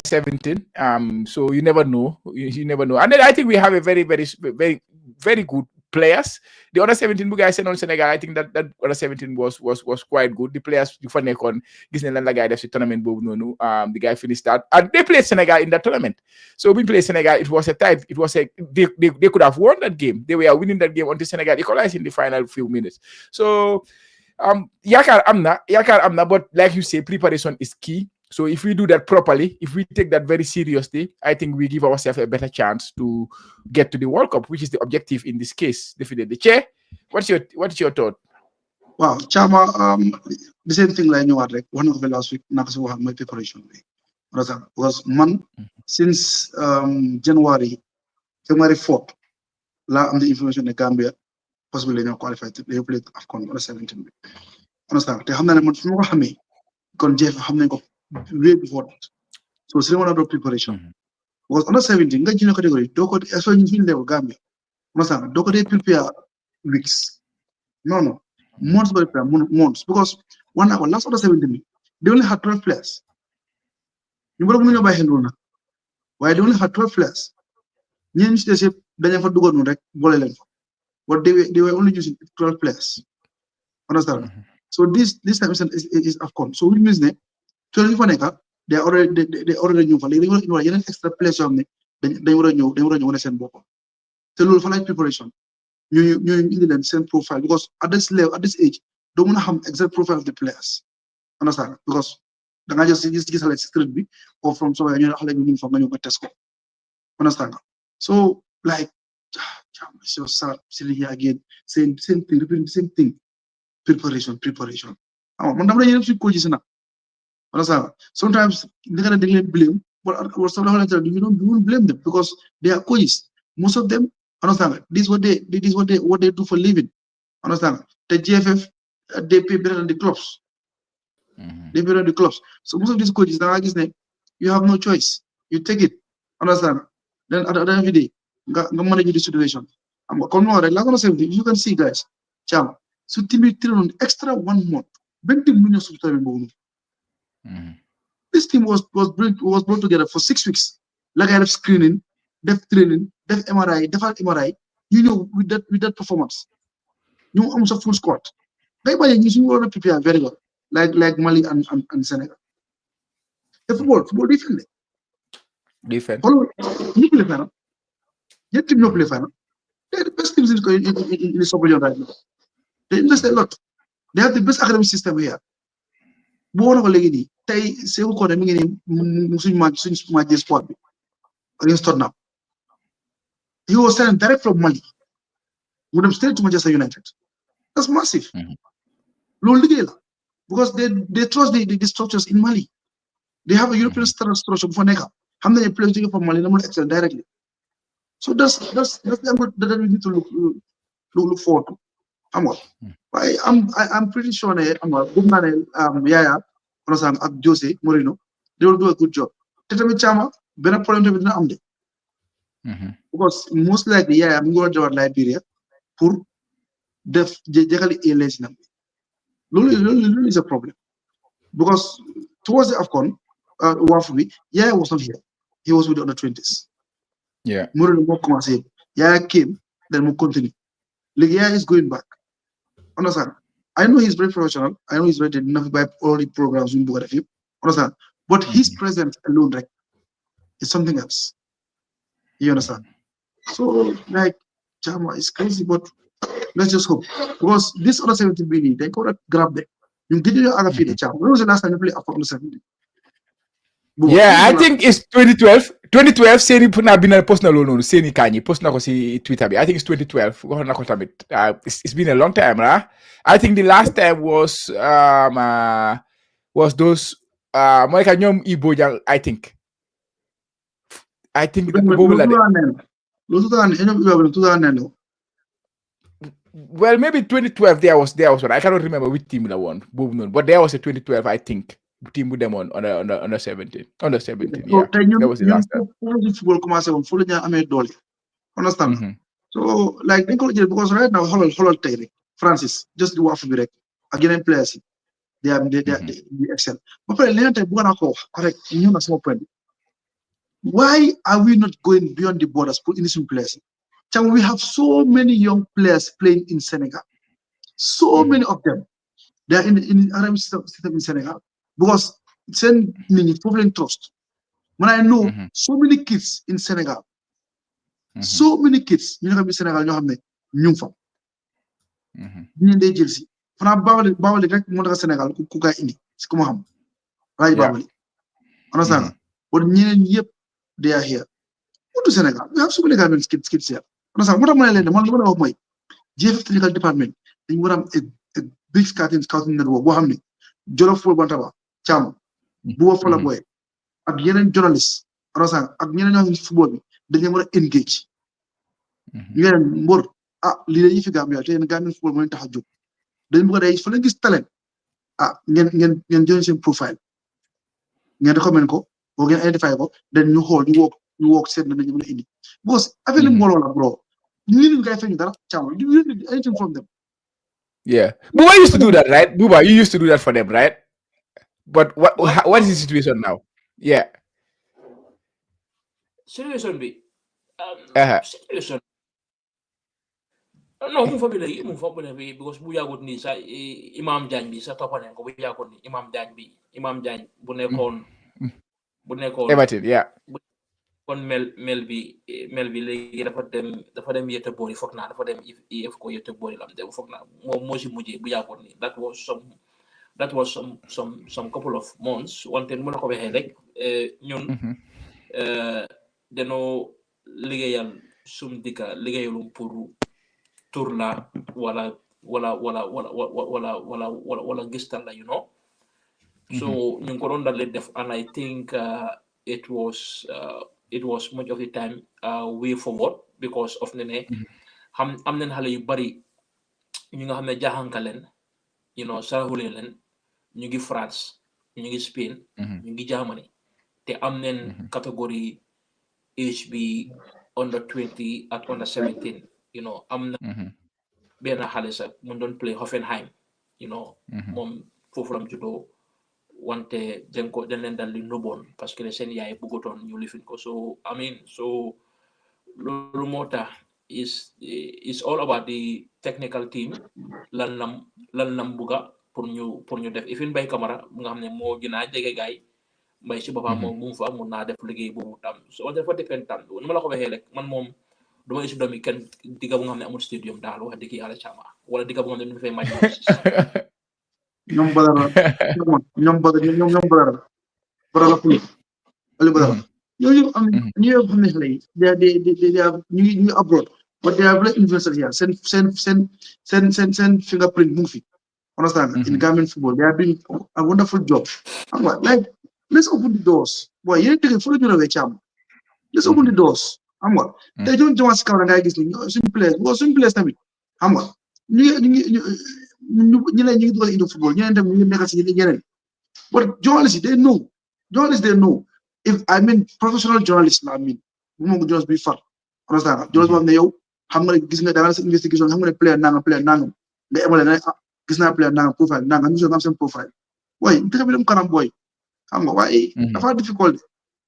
17 so you never know and then I think we have a very very very very good players the under 17 bu guys seen on Senegal I think that under 17 was quite good the players yu fa nekkoon gis ne lan la guy def si tournament boobu noonu the guy finished that and they played Senegal in that tournament so we played Senegal it was a they could have won that game they were winning that game until Senegal equalized in the final few minutes so yaakaar am na but like you say preparation is key. So if we do that properly, if we take that very seriously, I think we give ourselves a better chance to get to the World Cup, which is the objective in this case, definitely. Che, what's your thought? Wow, Chama, the same thing like you had like one of the last week, Nakasu had my preparation week. Because since January 4th, the information in Gambia possibly not qualified to play AFCON or 17. Understand? They have not much more. Kon GFF way before that. So still want to do preparation. Because under 17, nga junior category, doko so you feel level Gambia. Understand? Doko they prepare weeks. No. Months by months. Because one hour last under 17, they only had 12 players. You know by hand. Why they only had 12 players? Ñen ci dess dañu fa dugal rek bolé len fa. But they were only using 12 players. Understand? So this time is AFCON. So which means that 12 faneka they already knew for like extra players they were new send bopam. So lolu fa lay preparation. You indi len same profile because at this level at this age don't want to have exact profile of the players. Understand? Because da nga just like street bi or from somewhere ñu xalé ñu fa nga ñu ko test ko. Understand? So like so silly again same thing repeating the same thing. Preparation. Man dama yeen ci coach na. Understand? Sometimes they blame, but sometimes you don't blame them because they are coaches. Most of them, understand? This is what they do for living. Understand? The GFF they pay better than the clubs. They pay better than the clubs. So most of these coaches now, you have no choice. You take it. Understand? Then at the end of the day, you manage the situation. You can see, guys. Chama. So team on extra 1 month. 20 million. This team was brought together for 6 weeks. Like I have screening, def training, def MRI. You know, with that performance, you almost a full squad. They want to prepare very well, like Mali and Senegal. The football differently. Different. You play final. Your team no play final. They're the best teams in the sub-region right now. They invest a lot. They have the best academic system here. Bo ko legui ni tay Sekou Kone mi ngi ni suñu match sport bi against Tottenham. He was sent direct from Mali. Would have straight to Manchester United. That's massive. Lolu liggéey la because they trust the structures in Mali. They have a European structure before nekk. Xam nañu players jóge from Mali na mëna excel directly. So that's that we need to look forward to. I'm pretty sure Yaya ak Jose Mourinho, they will do a good job. Tetami Chama, benn problème tamit dina am de. Because most likely Yaya mu ngi war a jawat Liberia pour def jeexali A-Leagues nam. Lolu is a problem. Because towards the AFCON, Wafubi, Yaya was not here. He was with the under 20s. Yeah. Mourinho moo commencé. Yaya came, then mu continue. Like Yaya is going back. Understand? I know he's very professional. I know he's ready enough by all the programs we book at him. Understand? But his presence alone, like, is something else. You understand? So, like, Chama is crazy, but let's just hope. Because this under 17 BD, they could grab them. You didn't know other feed Chama. When was the last time you played under 17? Yeah, I think it's 2012. 2012, Seni put na bina post na lono, Seni Kanyi, post na ko si Twitter. I think it's 2012. It's been a long time, right? I think the last time was those Moika Nyom Ibo, I think. Well, maybe 2012 there was one. I cannot remember which team that won, but there was a 2012, I think. Team with them on 17. Under 17, yeah. That was the last time. Understand? So, like, because right now, hold Francis, just do half of it. Again, players, they excel. Why are we not going beyond the borders for innocent players? We have so many young players playing in Senegal. So many of them. They are in the Arab system in Senegal. Because it's a problem trust. When I know so many kids in Senegal, so many kids, you know, in Senegal, you have new fam. You need agency. Fana Bawali rek mo daga Senegal ku ka indi. Ci ko xam. Right Bawali. Understand? But ñeneen yépp they are here. Go to Senegal. We have so many Gambian kids here. Understand? What am I learning? Man lu ma wax moy GFF technical department dañ wara am a big scouting network bo xamni Jolof Football Bantaba Cham bu fa la boy ak yeneen journalist understand ak ñeneen ñoo football bi dañ wara engage. Ngeen mbor li la fi Gambia te Gambian football mo tax a jóg dañ bëgg day fa la gis talent ngeen join seen profile ngeen recommend ko boo ngeen identify ko then ñu xool ñu wook seet na nañu mën a indi because affaire li mbooloo la bro ñu ngay feeñu dara càmm you need anything from them. Yeah, Buba used to do that, right? Buba, you used to do that for them, right? But what is the situation now? Yeah. Situation bi. Uh-huh. Situation. No, mu fa bi because bu yàggut nii sa Imam Diagne bi sa toppanen ko bu yàggut nii Imam Diagne bu nekkoon Everton, yeah. kon mel bi léegi dafa dem yete boori foog naa dafa dem AFCON yete boori lam dem foog naa moom moo si mujjee bu yàggut nii that was some couple of months wante mu la ko waxee rek ñun danoo liggéeyal sum dikka liggéeyalum pour tour la wala gistal la, you know. So ñu ko doon dal def, and I think it was much of the time way forward because of ne am nañ xale yu bari ñu nga xam ne jaaxanka leen, you know, saraxule leen, ñu ngi France, ñu ngi Spain, ñu ngi Germany, te am nañ catégorie age bi under 20 ak under 17, you know. Am na benn xale sax mu doon play Hoffenheim, you know, moom foofu lam juddoo, wante dañ leen dal di nëbboon parce que seen yaay bëggutoon ñu lifin ko. So I mean, so loolu moo tax is all about the technical team lan lam bugga pour ñu def. Ifin Bay Camara mu nga xam ne moo gën a jege gaay, Mbay si boppam moom mu fa mun naa def liggéey boobu tam. So wante dafa dépend tam, nu ma la ko waxee rek, man moom duma isi doomi kenn digga bu nga xam ne amul stadium daal wax dëgg yàlla caama, wala digga bu nga xam ne ñu fay match ñoom Badara police wala Badara ñooñu am ñu xam ne xale yi ñu abroad but they are very influential here. Send fingerprint mu ngi fi. Understand? In Gambian football, they are doing a wonderful job. Like, let's open the doors. Boy, you need to follow your cham. Let's open the doors. They don't just come and guys suñu place tamit. ñu dugal into football, ñeneen tam ñu nekk ci ñeneen. But journalists, they know. If I mean professional journalists, I mean, bu ma ko just be far. Understand? Journalist boo xam ne yow xam nga gis nga dara sa investigation xam nga ne player nangam nga emale na gis naa player nangam profile nangam ñu am seen profile. Waaye dëgg bi dem kanam booy. Xam nga waaye dafa difficult.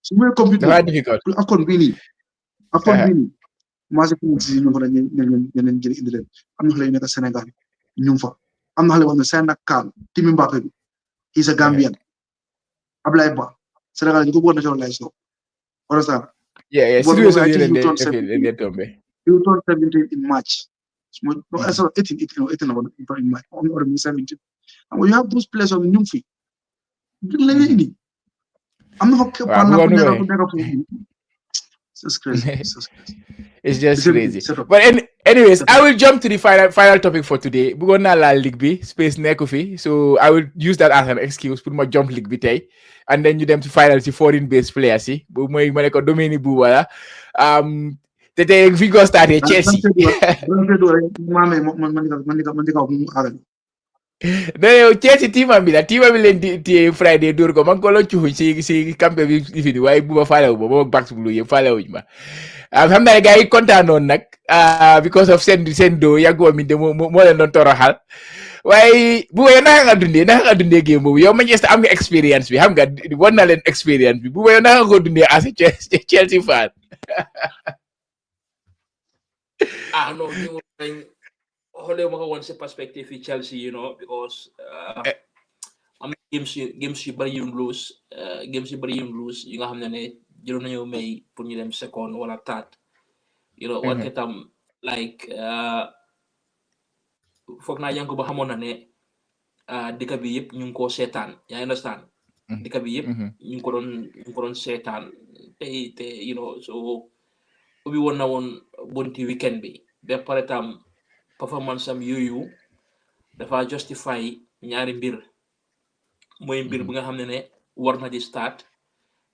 Su muy computer AFCON bii nii commencé ko ci ñu fa ñeneen jël indi leen. Am na xale yu nekk Sénégal ñu fa. Am na xale wax ne Seyna Kaal Timi Mbappé bi he's a Gambian. Ablaye Ba Sénégal ñu ko bëggoon naturalisé ko. Understand? Yeah. Situation he will turn 17 in March. No, 18 in March. Only 17. And when you have those players on new feet, I'm not it's crazy. It's just crazy. But anyways, I will jump to the final topic for today. We're gonna la League B space Nekofi. So I will use that as an excuse, put my jump League B tay. And then you them to finals the foreign based players. See, but my Domini Buwala. Today we go start here Chelsea. No, Chelsea team bi len Friday dur ko man ko lo ci si campé bi fi di way Buba faale wu ba back blue ye faale wuñ ma. Xam naa ne gars yi kontaan noonu nag because of seen doo yàggoo mi de moo leen doon toroxal waaye bu yow naka nga dundee game boobu yow Manchester am nga expérience bi xam nga war na leen expérience bi bu yow naka nga ko dundee as a Chelsea fan. No ñu xoolee ma ko woon si perspective yi Chelsea, you know, because am games yu bari yu lose yi nga xam ne jëloon nañu may pour ñu dem second wala third, you know, wante tam like foog naa yanko ba xamoon na ne dëkk bi yëpp ñu ngi ko seetaan, yaa understand, dëkk bi yëpp ñu ngi ko doon seetaan te you know, so ubbi woon na woon bonti weekend bi ba pare tam performance am yooyu dafa justify ñaari mbir, mooy mbir bu nga xam ne war na di start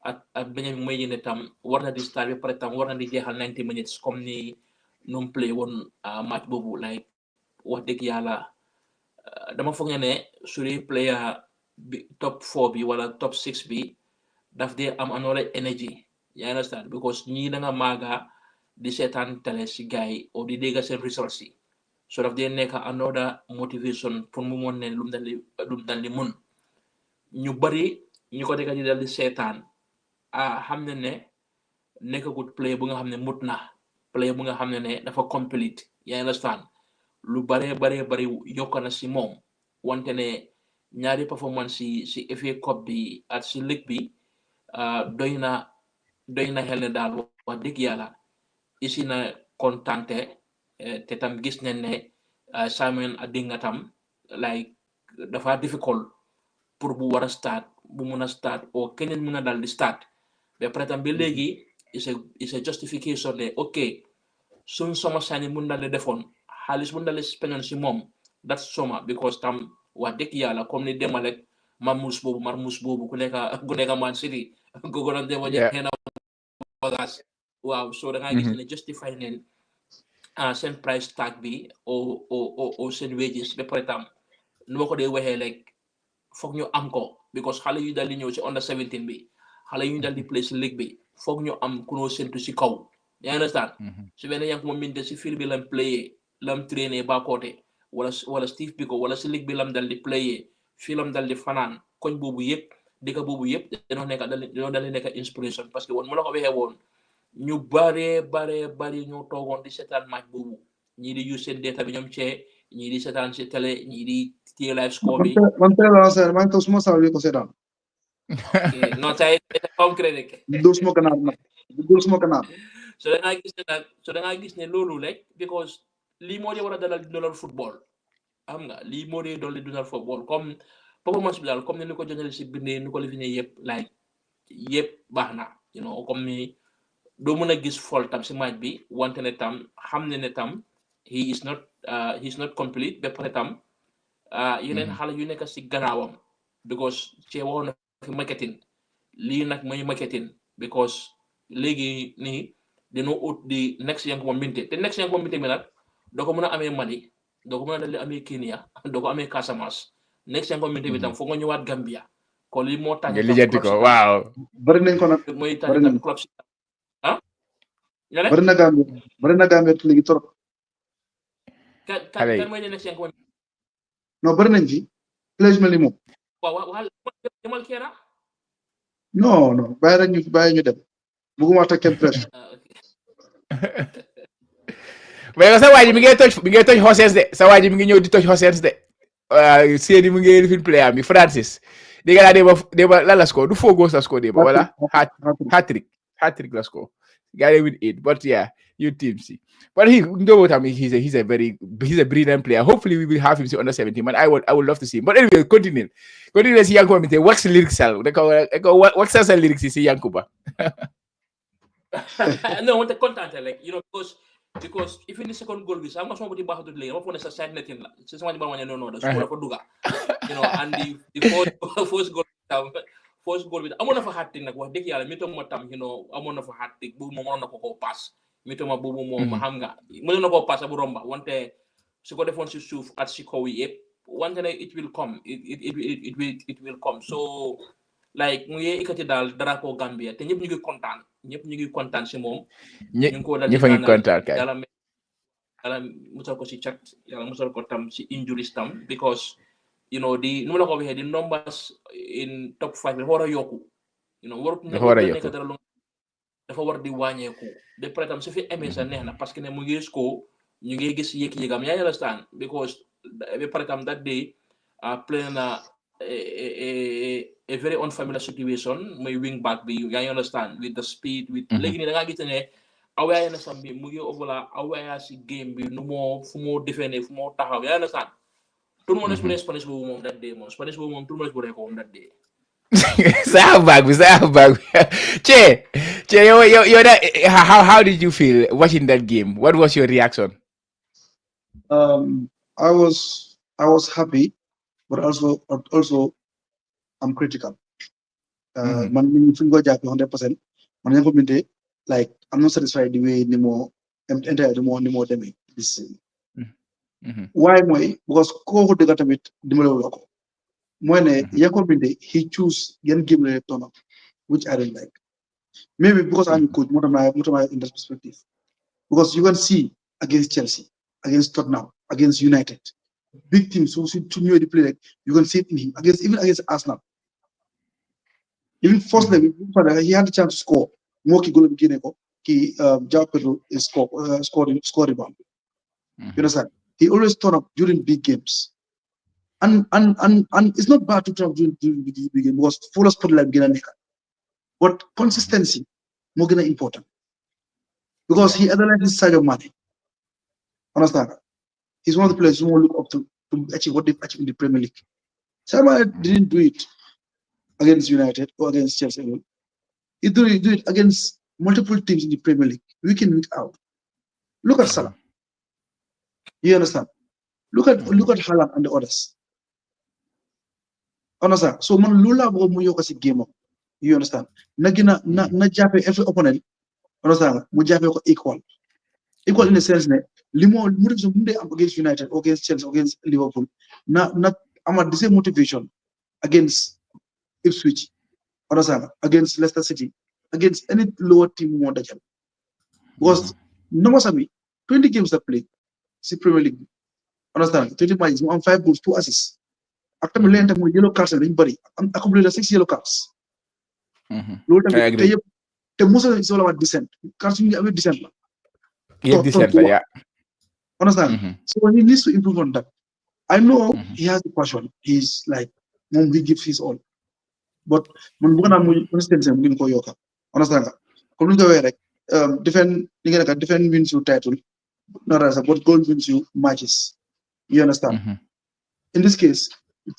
ak beneen mooy ne tam war na di start ba pare tam war na di jeexal 90 minutes comme ni ñoom play woon match boobu. Like wax dëgg yàlla dama foog ne su dee player bi top 4 bi wala top 6 bi daf dee am another energy you understand because ñii da nga maaga di seetaan télé si gars yi o di dégg seen results yi so daf dee nekk another motivation pour mu mën ne lu mu dal di mun ñu bari ñu ko dégg di dal di seetaan xam ne nekkagut play bu nga xam ne mut na play bu nga xam ne dafa complete you understand lu bari yokk na si moom wante ne ñaari performance si FA Cup bi at si ligue bi doy na xel ne daal wax dëgg yàlla isi na kontante te tam gis nañ ne Simon Adinga tam like dafa difficult pour bu war a start bu mun a start o keneen mun a dal di start ba pare tam ba léegi is a justification ne ok suñ soma sani mun dal di defoon xaalis mun dal di spendon si moom that's soma because tam wax dëgg yàlla comme ni demalek marmus boobu ku nekk Man City gogo doon demo xeena bagage waaw so da nga gis ne justify neen seen price tag bi o seen wages ba pare tam nu ma ko dee waxee like foog ñu am ko because xale yu dal di ñëw si under 17 bi xale yu dal di play si league bi foog ñu am ku noo sentu si kaw you understand su benn yank moom minte si field bi lam playé lam traîné ba côté wala Steve Biko wala si league bi lam dal di playé fii lam dal di fanaan koñ boobu yëpp dëkk boobu yëpp dañoo dal di nekk inspiration parce que woon mu la ko waxee woon ñu bari ñoo toogoon di seetaan match boobu ñii di use seen data bi ñoom cee ñii di seetaan si télé ñii di téye live score bi man teel a lancer man to suma saw ko seetaan non tay comme crédit dul suma canal so da nga gis ne loolu rek because lii moo dee war a dalal football xam nga lii moo dee dolli dundal football comme performance bi daal comme ni ko journaliste si bindee ni ko lifine yëpp baax na you know comme ni doo mën a gis fault tam si match bi wante ne tam xam ne tam he is not complete ba pare tam yeneen xale yu nekk si gannaawam because ci waxoon na fi marketing lii nag mooy marketing because léegi nii dañoo ut di next Yankuba Minteh te next Yankuba Minteh bi nag doo ko mën a amee Mali doo ko mën a dal di amee Kenya doo ko amee Casamance next Yankuba Minteh bi tam foog nga ñëwaat Gambia kon lii moo tax nga lijjanti ko waaw bari nañ ko nag mooy tax tam club si bari na Gambia léegi trop kan mooy ne next Yankuba non bari nañ fi plage mel ni moom waaw demal Kera non bàyyi ñu dem bëgguma teg kenn presse mais sa waa ji mi ngay toj Hossens de sa waa ji mi ngi ñëw di toj Hossens de seeni mu ngi lifin player bi Francis dégg naa déeba lan la score du faux goals la score déeba wala hat-trick la score got it with 8 but yeah you team see but he's a brilliant player hopefully we will have him under 17 man I would love to see him but anyway continue si Yankuba Minteh wax lyrics sal wax sa lyrics si Yankuba no wante content like you know because if in the second goal bi sama sama bu di baaxatul léegi ma fone sa side netting la si sama di ba ma ne non da score dafa duga you know and the first goal bi amoon na fa hat-trick nag wax dëgg yàlla mitoma tam you know amoon na fa hat-trick bu moom mënoon na ko pass mitoma boobu moom xam nga mënoon na ko pass bu romba wante su ko defoon si suuf at si kaw yi yëpp wante ne it will come it will come so like mu ngi ikkati daal drapeau Gambia te ñëpp ñu ngi kontaan si moom ñu ko dal ñëpp a ngi kontaan kay yàlla musal ko si cat yàlla musal ko tam si injuries tam because you know nu mu la ko waxee di numbers in top 5 dafa war a yokku you know nekk dara lu dafa war di wàññeeku de pare tam su fi amee sa neex na parce que ne mu ngi score ñu ngi gis yëg-yëgam yaa understand because ba pare tam that day play na a very unfamiliar situation muy wing back bi yaa understand with the speed with léegi nii da ngaa gis ne awareness am bi mu ngi overla aware si game bi fu moo defee fu moo taxaw yaa understand tout le monde explique Spanish boobu moom that day moom Spanish boobu moom tout le monde explique ko moom that day sa bag bi Che yow that how did you feel watching that game? What was your reaction? I was happy, but also I'm critical. Man mi fi go japp 100%. Man Yankuba Minteh like I'm not satisfied the way ni mo demé this season. Why moy because ko dega tamit dimale woko moy ne Yankuba Minteh he choose yan game la turn up which I don't like. Maybe because I'm a coach, more in that perspective. Because you can see against Chelsea, against Tottenham, against United, big teams who should to play like you can see it in him even against Arsenal. Even first leg, he had the chance to score. Moki goal beginning he Pedro is score rebound. You understand? He always turn up during big games. And it's not bad to turn up during big games because full spotlight gonna make. But consistency more gonna important. Because he analyzes side of money. Understand? He's one of the players who will look up to achieve what they've achieved in the Premier League. Sama didn't do it against United or against Chelsea. He do it against multiple teams in the Premier League, week in, week out. Look at Salah. You understand? Look at Haaland and the others. Understand? So man lula bo mu yoko si game up. You understand? Na jappe every opponent. Understand? Mu jappe ko equal. Equal in the sense that limo against United, against Chelsea, against Liverpool. Na I'm the same motivation against Ipswich. Understand? Against Leicester City, against any lower team more than because no matter 20 games that play, see Premier League. Understand? 20 matches, 5 goals, 2 assists. After me laying with yellow cards and everybody, I'm accumulating 6 yellow cards. I agree. The most of it is all about descent. Cards you have descent. Yeah, descent, yeah. Understand? So he needs to improve on that. I know he has the passion. He's like, he gives his all. But when we're going to yoka, understand? Defend wins you title, not as but goal wins you matches. You understand? In this case,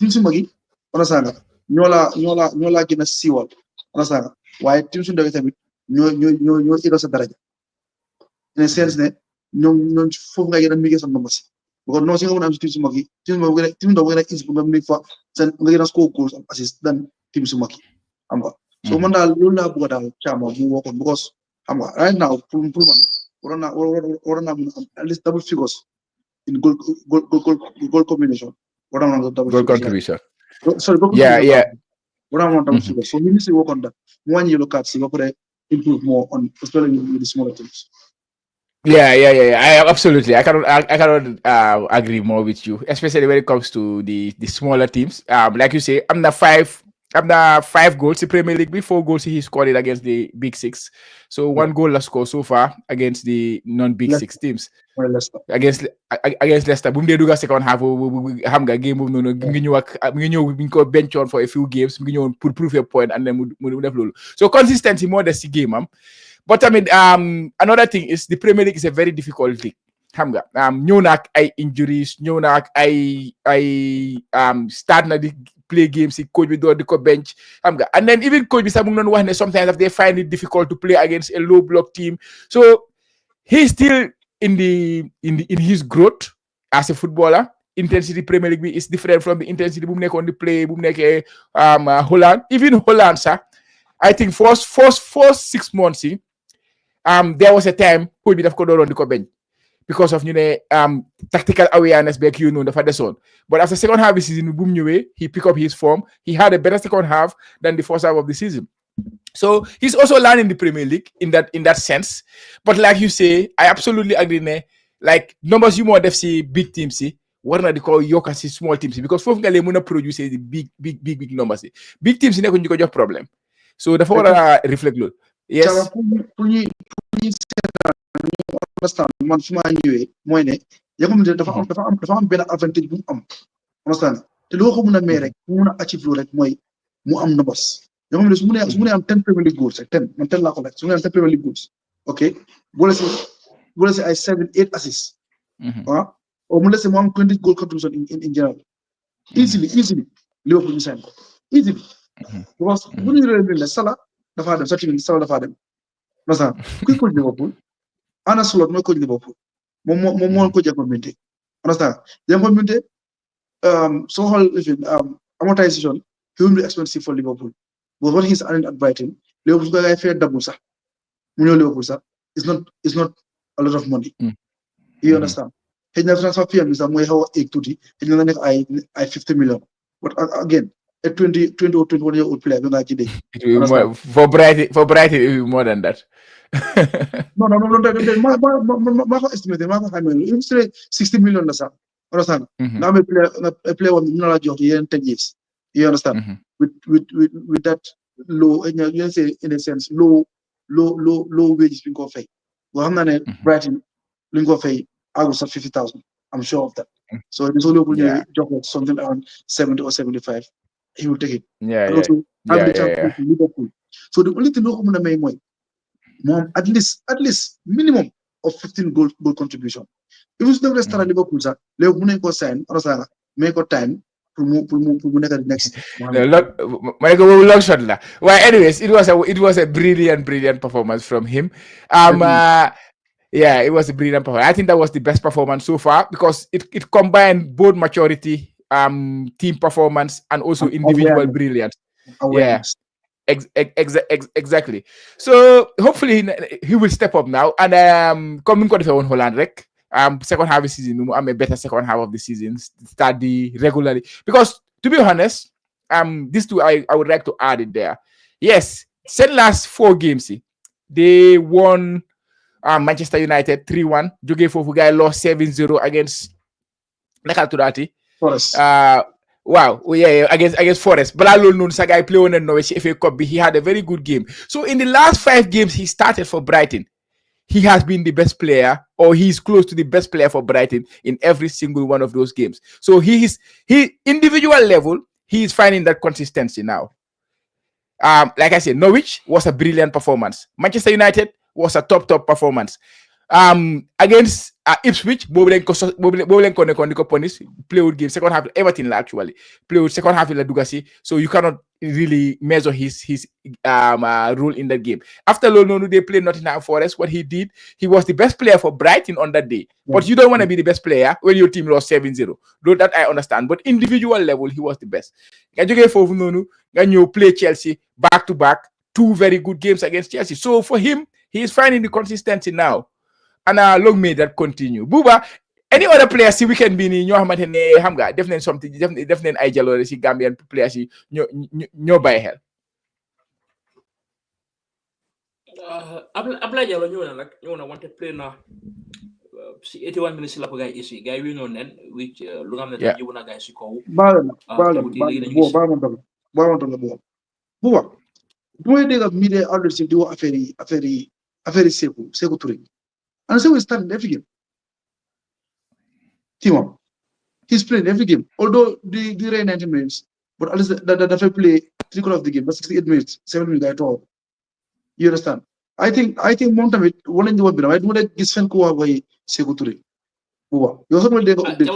teams magi, understand? Nyola gina siwal, understand? Why teams do it? No ego sa daraja. In a sense, no full guy and make some numbers. Because no single one teams magi, team the winner is going to make for then we're going to score goals and assists than teams magi. So man dal loolu laa bëgg a daal Chama mu woo ko because xam nga right now pour man waroon naa at least double figures in goal combination. Waroon naa double Goal figures. contribution. Sorry, goal contribution. Waroon naa double figures. So he needs to work on that. Mu wàññi yellow cards yi ba pare improve more on especially with the smaller teams. Yeah. I absolutely. I cannot agree more with you, especially when it comes to the smaller teams. Like you say, I'm the 5 goals in Premier League. 4 goals he scored it against the Big Six. So 1 goal last score so far against the non-Big Six teams. Against Leicester. Boom, they do second half. We have a game. We go bench on for a few games. We prove your point and then we so consistency more than the game, But I mean, another thing is the Premier League is a very difficult league. Hamga. Ñëw na ak ay injuries, ñëw na ak ay start na di play games, si coach bi door di ko bench. Hamga. And then even coach bi sax mu ngi doon wax ne sometimes they find it difficult to play against a low block team. So he's still in his growth as a footballer. Intensity Premier League is different from the intensity bu mu nekkoon di play bu mu nekkee Holland. Even Holland sax I think first 6 months there was a time coach bi daf ko dooroon di ko bench because of tactical awareness back dafa desoon. But after second half of the season bu mu ñëwee he pick up his form. He had a better second half than the first half of the season. So he's also learning the Premier League in that sense. But like you say, I absolutely agree like numbers you more def si big teams war na di ko yokka si small teams because foofu nga leen mën a producer the big numbers big teams nekkuñ di ko jox problème. So dafa war a reflect loolu. Yes. Understand man su ma ñëwee mooy ne yaa xam ne dafa am benn avantage bu mu am understand te loo ko mën a may rek mu mën a achieve loolu rek mooy mu am numbers yaa xam ne su mu ne am 10 Premier League goals rek 10 man 10 laa ko laaj su mu ne am 10 Premier League goals ok boole si ay 7-8 assists or mu lese mu am 20 goal contribution in general easily Liverpool ñu sign ko easily because bu ñu réew ne Salah dafaa dem certificat Salah dafaa dem understand kuy coach Liverpool Anna Slot mooy coach Liverpool moom moo coach Community understand Community so xool amortization he will be expensive for Liverpool but what he's earning at Brighton Liverpool su ko fair double sax mu ñëw Liverpool sax it's not a lot of money you understand xëy na transfer fee bi sax mooy xaw a egg tuuti xëy na nekk ay 50 million but again a 20 or 21-year-old player nga ci dégg. It will be more, for Brighton, it will be more than that. No, ma ko estimate ma ko xamé you say 60 million la sax. Understand? Nga am a player one na la jox yeen 10 years. You understand? With that low, you say in a sense low wages being ko fay. Bo xamna ne Brighton luñ ko fay almost 50,000. I'm sure of that. So it's only going to something around 70 or 75. He will take it. And also have the chance to Liverpool. So the only thing I'm going to make more at least minimum of 15 goal contribution. If it's the rest of Liverpool, sir, they will go sign or make a time to move the next. Long shot la. Well, anyways, it was a brilliant performance from him. Yeah, it was a brilliant performance. I think that was the best performance so far because it combined both maturity, team performance, and also individual brilliance. Awareness. Yeah, exactly. So hopefully he will step up now. And coming on Holland rek. Second half of the season, I'm a better second half of the season. Study regularly because to be honest, these two I would like to add it there. Yes, said last 4 games, they won. Manchester United 3-1. Jóge foofu guy lost 7-0 against Nakalturati. Forest. Wow, yeah, against Forest. But I don't know this guy play on the Norwich FA Cup. He had a very good game. So in the last 5 games he started for Brighton, he has been the best player, or he's close to the best player for Brighton in every single one of those games. So he individual level, he is finding that consistency now. Like I said, Norwich was a brilliant performance. Manchester United was a top performance. Against Ipswich, Bobo punish, play with game second half, everything actually play with second half in La Dugasi, so you cannot really measure his role in that game. After London, they played Nottingham Forest. What he did, he was the best player for Brighton on that day. But you don't want to be the best player when your team lost 7-0. Though that I understand, but individual level, he was the best. When you play Chelsea back to back, 2 very good games against Chelsea. So for him, he is finding the consistency now. And long may that continue. Buba, any other players see we can be in your hamga, definitely something, definitely I jalo si Gambian players no by hell. Abla jalo ñu want to play na 81 minutes la ko gay ici gay wi non nen which lu nga xamne tam yobuna gay ci ko Buba boy dega mide order ci di wo affaire Sekou Touré and so we start every game Timo he's playing every game although the 90 minutes but at least that play 3/4 of the game but 68 minutes 7 minutes at all you understand I think moom tamit wala ñu wobbi way duma la gis fen ko way Sekou Touré Buba yo so mo dega update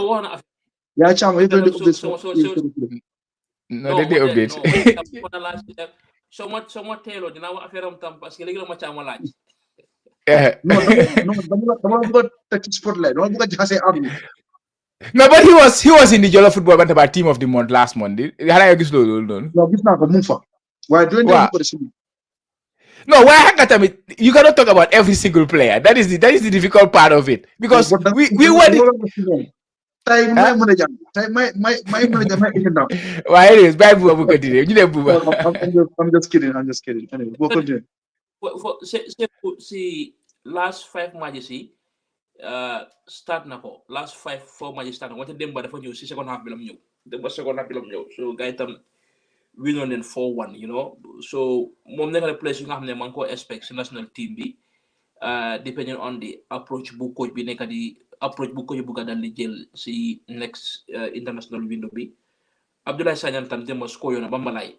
ya chama yo dega update no they update so much telo dina wax affaire am tam parce que légui la ma chama laaj no dama bëgg tek spotlight dama bëgg jaxase am no but he was in the Jollof Football Bantaba team of the month last month xana yo gis lolu non no gis na ko mu fa why do you ko ci no why hanga you cannot talk about every single player that is the difficult part of it because we want tay may mëna jang tay may mëna jang may inda why it is bad bu continue ñu dem bu I'm just kidding anyway go continue see last 5 matches start na ko last 4 matches start na wante demba dafa ñew ci second half bi lam ñew so gay tam win on 4-1 you know so mom nekk na place yu nga xamne man ko expect ci national team bi depending on the approach bu coach bi nekk di approach bu ko yu buga dal di jël ci next international window bi Abdoulaye Sagnan tam dem score yona bambalay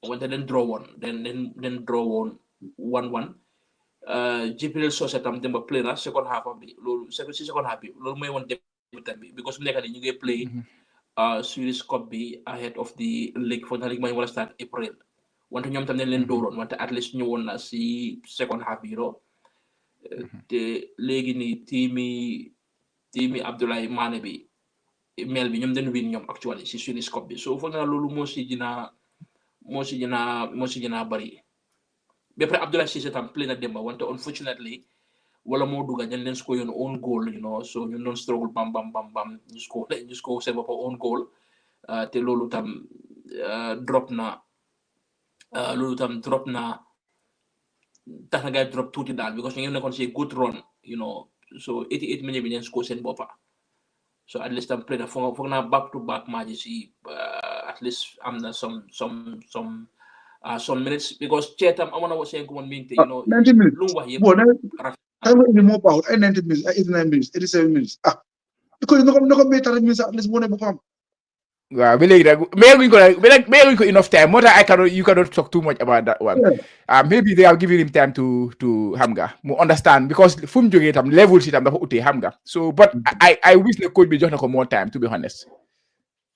wante den draw one 1-1 JPL Socé tam dem play na second half bi lolu second half bi lolu moy won dem bi because nekk ni ñu ngi play Swedish Cup bi ahead of the league for the league may wala start April wante ñom tam dañ leen dooroon wante at least ñu won na ci second half bi te légui ni teami Abdoulaye Mané bi mel bi ñom dañ win ñom actually ci Swedish Cup bi so fo nga lolu mo ci dina bari be pre Abdoulaye Cissé tam play na demba wante unfortunately wala mo duga ñen len score yon own goal you know so ñu non struggle bam ñu score seen bop own goal te lolu tam drop na loolu tam drop na tax na guy drop tuuti daal because ñu ngi nekkoon si good run so 88 minutes bi neen score seen boppa so at least tam play na foog naa back to back matches si at least am na some minutes because Chetam amoon na wa seen ko moon minte 90 minutes lu mu wax yëpp bon xam nga indi moo baaxul ay 90 minutes ay 89 minutes 87 minutes because nako may 30 minutes at least moo ne bu ko am waaw ba léegi nag mayaguñ ko enough time moo tax you cannot talk too much about that one. Maybe they are giving him time to xam nga mu understand because fu mu jógee tam level si tam dafa utee xam nga so but I wish ne coach bi jox na ko more time to be honest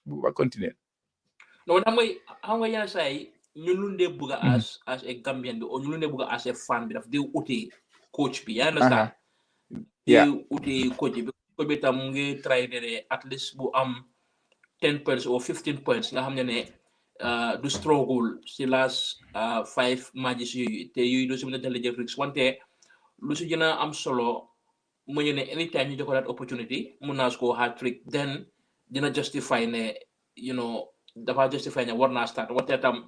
bu ba continuer non xam nga yenn saa yi ñun lu ndee bëgg as a Gambian bi o ñu lu ndee bëgg as a fan bi daf di utee coach bi yaa understand di utee coach bi tam mu ngi try de at least bu am 10 points or 15 points nga xam ne du struggle si last 5 matches yooyu te yooyu du si mën a dal jël risque wante lu si gën a am solo mu ñu ne anytime ñu jox ko that opportunity mun naa score hat trick then dina justify ne dafa justify ne war naa start wante tam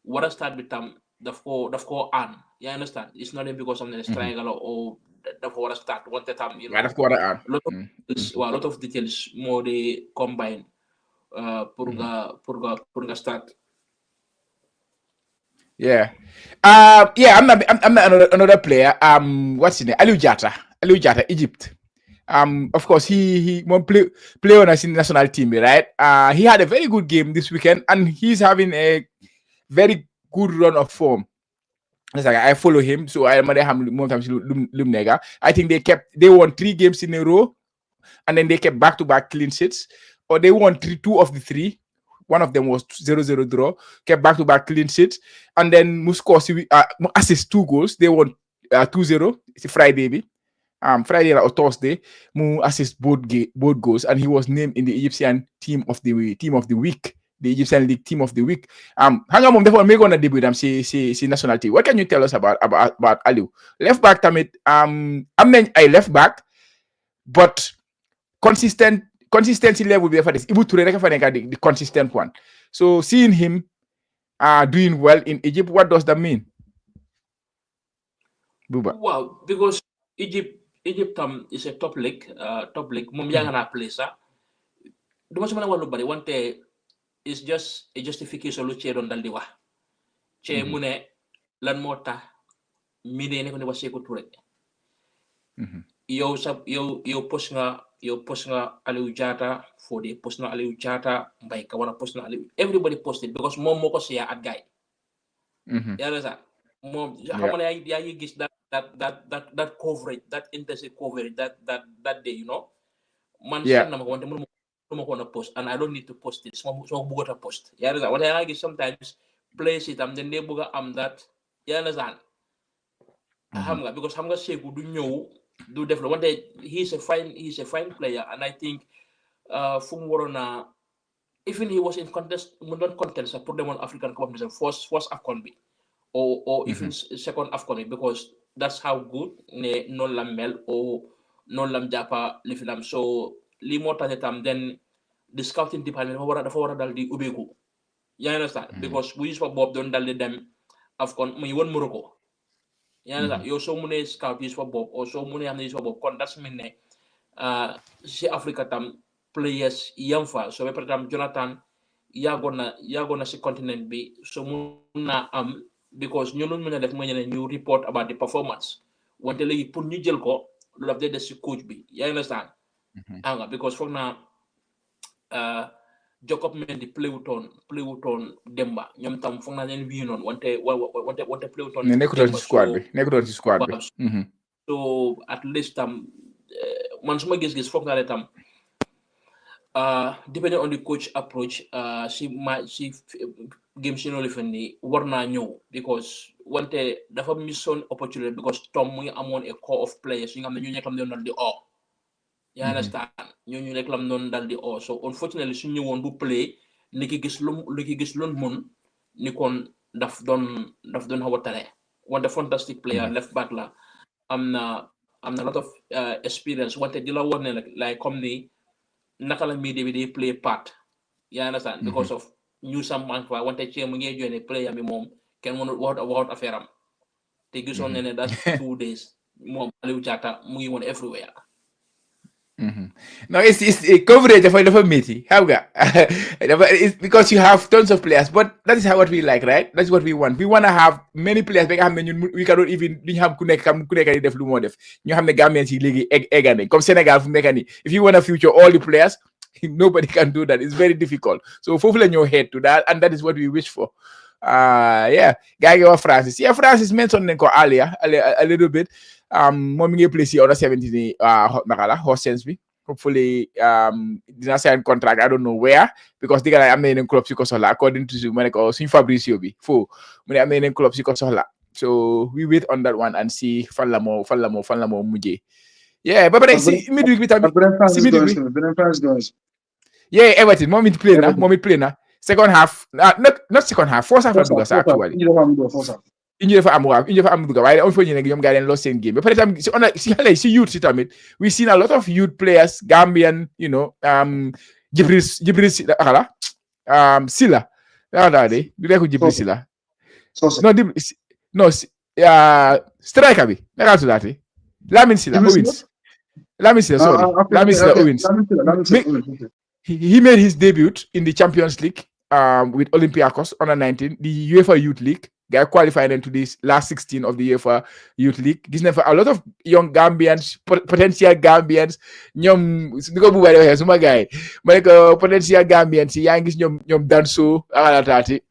war a start bi tam daf ko aan you understand it's not because of the striker or dafa war a start wante tam daf ko war a aan lot of details moo di combine pour nga start. I'm not another player. What's his name? Aliou Jatta, Egypt. Of course, he won't play on a national team, right? He had a very good game this weekend, and he's having a very good run of form. It's like I follow him, so I think they won 3 games in a row, and then they kept back-to-back clean sheets. Or they won 2 of the 3. One of them was 0-0 draw. Kept back-to-back clean sheets. And then Muskosi assist 2 goals. They won 2-0. It's a Friday. Friday or Thursday. Mu assist both goals. And he was named in the Egyptian team of the week. The Egyptian League team of the week. Hang on, therefore, make on a debut. See national team. What can you tell us about Aliou? Left back, Tamit. I left back, but consistency level be for this. Ibu Toure rek fa nekk the consistent one. So seeing him doing well in Egypt, what does that mean? Buba. Wow, because Egypt is a top league. Mom yang na play sa. Duma sa mana walu bari wante is just a justification lu che don dal di wax. Che mu ne lan moo tax mi ne ko ne wasé ko Toure. Yow post nga Aliou Jatta Fodé post na Aliou Jatta Mbaye Kawana post na Aliou everybody posted because moom moo ko share ak guy yàlla sax moom xam nga yaa ngi gis that coverage that intensive coverage that day man seet na ma ko wante mënu ma ko na post and I don't need to post it suma bëggoon a post yàlla sax wante yaa ngi gis sometimes place itam dañ dee bëgg a am that yàlla sax xam nga because xam nga Seeku du ñëw do def lo wante he's a fine player and I think fu mu waroon na even he was in contest mu doon contest pour dem on African Cup of Nations first AFCON bi or even second AFCON bi because that's how good ne noonu la mel or noonu lam jàppa li fi lam so lii moo tax itam then the scouting department dafa war a dal di ubbeeku yaa ngi understand because bu Youssoupha Bob doon dal di dem AFCON muy woon Morocco yow soo mënee scout Youssoupha Bob o soo mënee xam ne Youssoupha Bob kon das mel ne si Africa tam players yam fa so ba pare tam Jonathan yaagoon na si continent bi so mun naa am because ñu luñ mën a def mooy ne ñu report about the performance wante léegi pour ñu jël ko lu daf dee des si coach bi yaa understand nga because foog naa Jacob Mendy playutoon Demba ñoom tam foog naa leen wii noonu wante playutoon nekkutoon ci squad bi so at least tam man suma gis-gis foog naa ne tam depending on the coach approach si game si noonu fen ni war naa ñëw because wante dafa mission opportunity because Tom mu ngi amoon a core of players yi nga xam ne ñu nekk lam doon dal di you understand ñu nekk lam doon dal di so unfortunately su ñëwoon bu play li ki gis lu mun ni kon daf doon xaw a tane wante fantastic player left back la am na lot of experience wante di la war ne like comme ni naka la media bi day play part you understand because of ñu sam manque fa wante ci mu ngi joine player mi moom kenn mënul waxut affaire am te gisoon ne that 2 days moom Aliou Jatta mu ngi woon everywhere. No, it's coverage dafa meaty. How ga? It's because you have tons of players, but that is how what we like, right? That's what we want. We want to have many players. We cannot even have ku nekk di def lu moo def. ñu xam ne Gambians yi léegi egga nañ comme Sénégal fu mu nekk nii. If you want to future all the players, nobody can do that. It's very difficult. So foofu la ñoo head to that, and that is what we wish for. Yeah, guy go Francis. Yeah, Francis mentioned nañ ko earlier a little bit. Moom mi ngi play si under 17 naka la Horsens bi. Hopefully dina sign contract. I don't know where because diga am na yeneen club si ko soxla according to ma ne ko suñu Fabricio bi fo mu ne am na yeneen club si ko soxla. So we wait on that one and see fan la moo mujjee. Yeah, ba pare si midweek bi tamit si midweek bi. Yeah, Everton moom it play na second half not second half first half la dugga sa actually ñu dafa am dugga waaye unfortunately ñoom gaa leen lost seen game ba pare tam si youth si tamit we seen a lot of youth players Gambian Jibril xala Sila de du nekk Jibril Sila no striker bi naka tuddaati Lamin Sila Owens he made his debut in the Champions League with Olympiacos under 19, the UEFA Youth League. Guy qualified into this last 16 of the UEFA Youth League. This never a lot of young Gambians, potential Gambians. Nyom niko buba de suma guy. Maleko potential Gambians. Yang is nyom Danso alatati.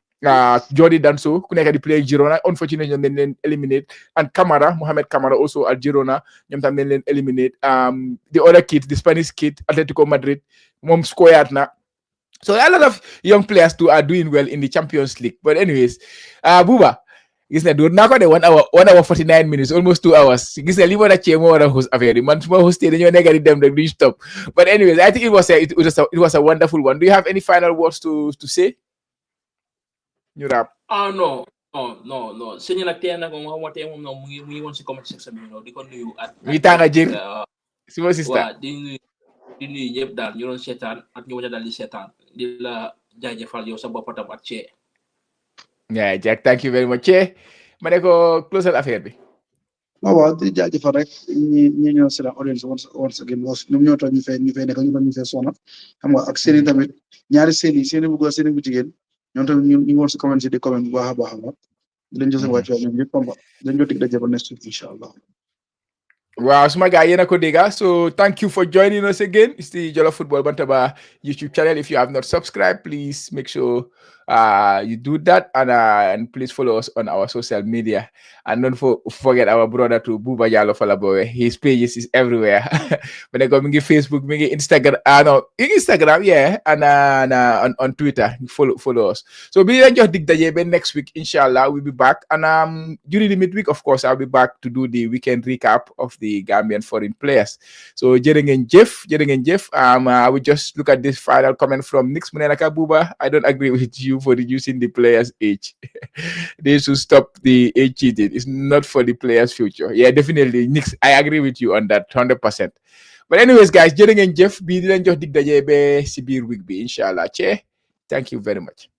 Jordi Danso ku nekk di play Girona. Unfortunately ñoom dañ leen eliminate. And Mohamed Camara also at Girona. ñoom tam dañ leen eliminate. The other kid, the Spanish kid, Atletico Madrid. Mom squared na. So a lot of young players too are doing well in the Champions League. But anyways, Buba, gis na do nako de 1 hour 49 minutes, almost 2 hours. Gis na li mo na che mo wara host affaire man suma hosté dañu nekk di dem rek du stop. But anyways, I think it was a wonderful one. Do you have any final words to say? Ñu rap. No. Sëñ nag tey nag moom waxee moom no mu ngi woon si comment section bi no di ko nuyu at mi tanga jëg suma sister di nuyu ñëpp daal ñu doon seetaan ak ñu waña daal di seetaan di la jaajëfal yow sa bopp tam ak Che. Yeah, Jack, thank you very much. Che ma ne ko close affaire bi. Waaw di jaajëfal rek ñi ñoo seetaan audience once again ñoom ñoo tax ñu fay nekk ñu fay sona xam nga ak seeni tamit ñaari seeni bu góor seeni bu jigéen ñoom tamit ñu woon si comment si di comment bu baax a baax di leen jox seen wàccuwaay ñoom ñëpp pomba dañ jot dig daje ba next week inshallah. Wow, suma guy yena ko dega. So thank you for joining us again. It's the Jollof Football Bantaba YouTube channel. If you have not subscribed, please make sure you do that and please follow us on our social media. And don't forget our brother to Buba Yalo Falabowe. His pages is everywhere. When I go mingi Facebook, mingi Instagram, yeah, and on Twitter. Follow us. So be just dig the next week, inshallah, we'll be back. And during the midweek, of course, I'll be back to do the weekend recap of the Gambian foreign players. So jërë ngeen jëf. I will just look at this final comment from Nix Munenaka Buba. I don't agree with you for reducing the players' age. They should stop the age cheating. It's not for the players' future. Yeah, definitely, Nix. I agree with you on that 100%. But anyways, guys, jërë ngeen jëf. Bii di leen jox dig daje ba si biir week bi inshallah. Che, thank you very much.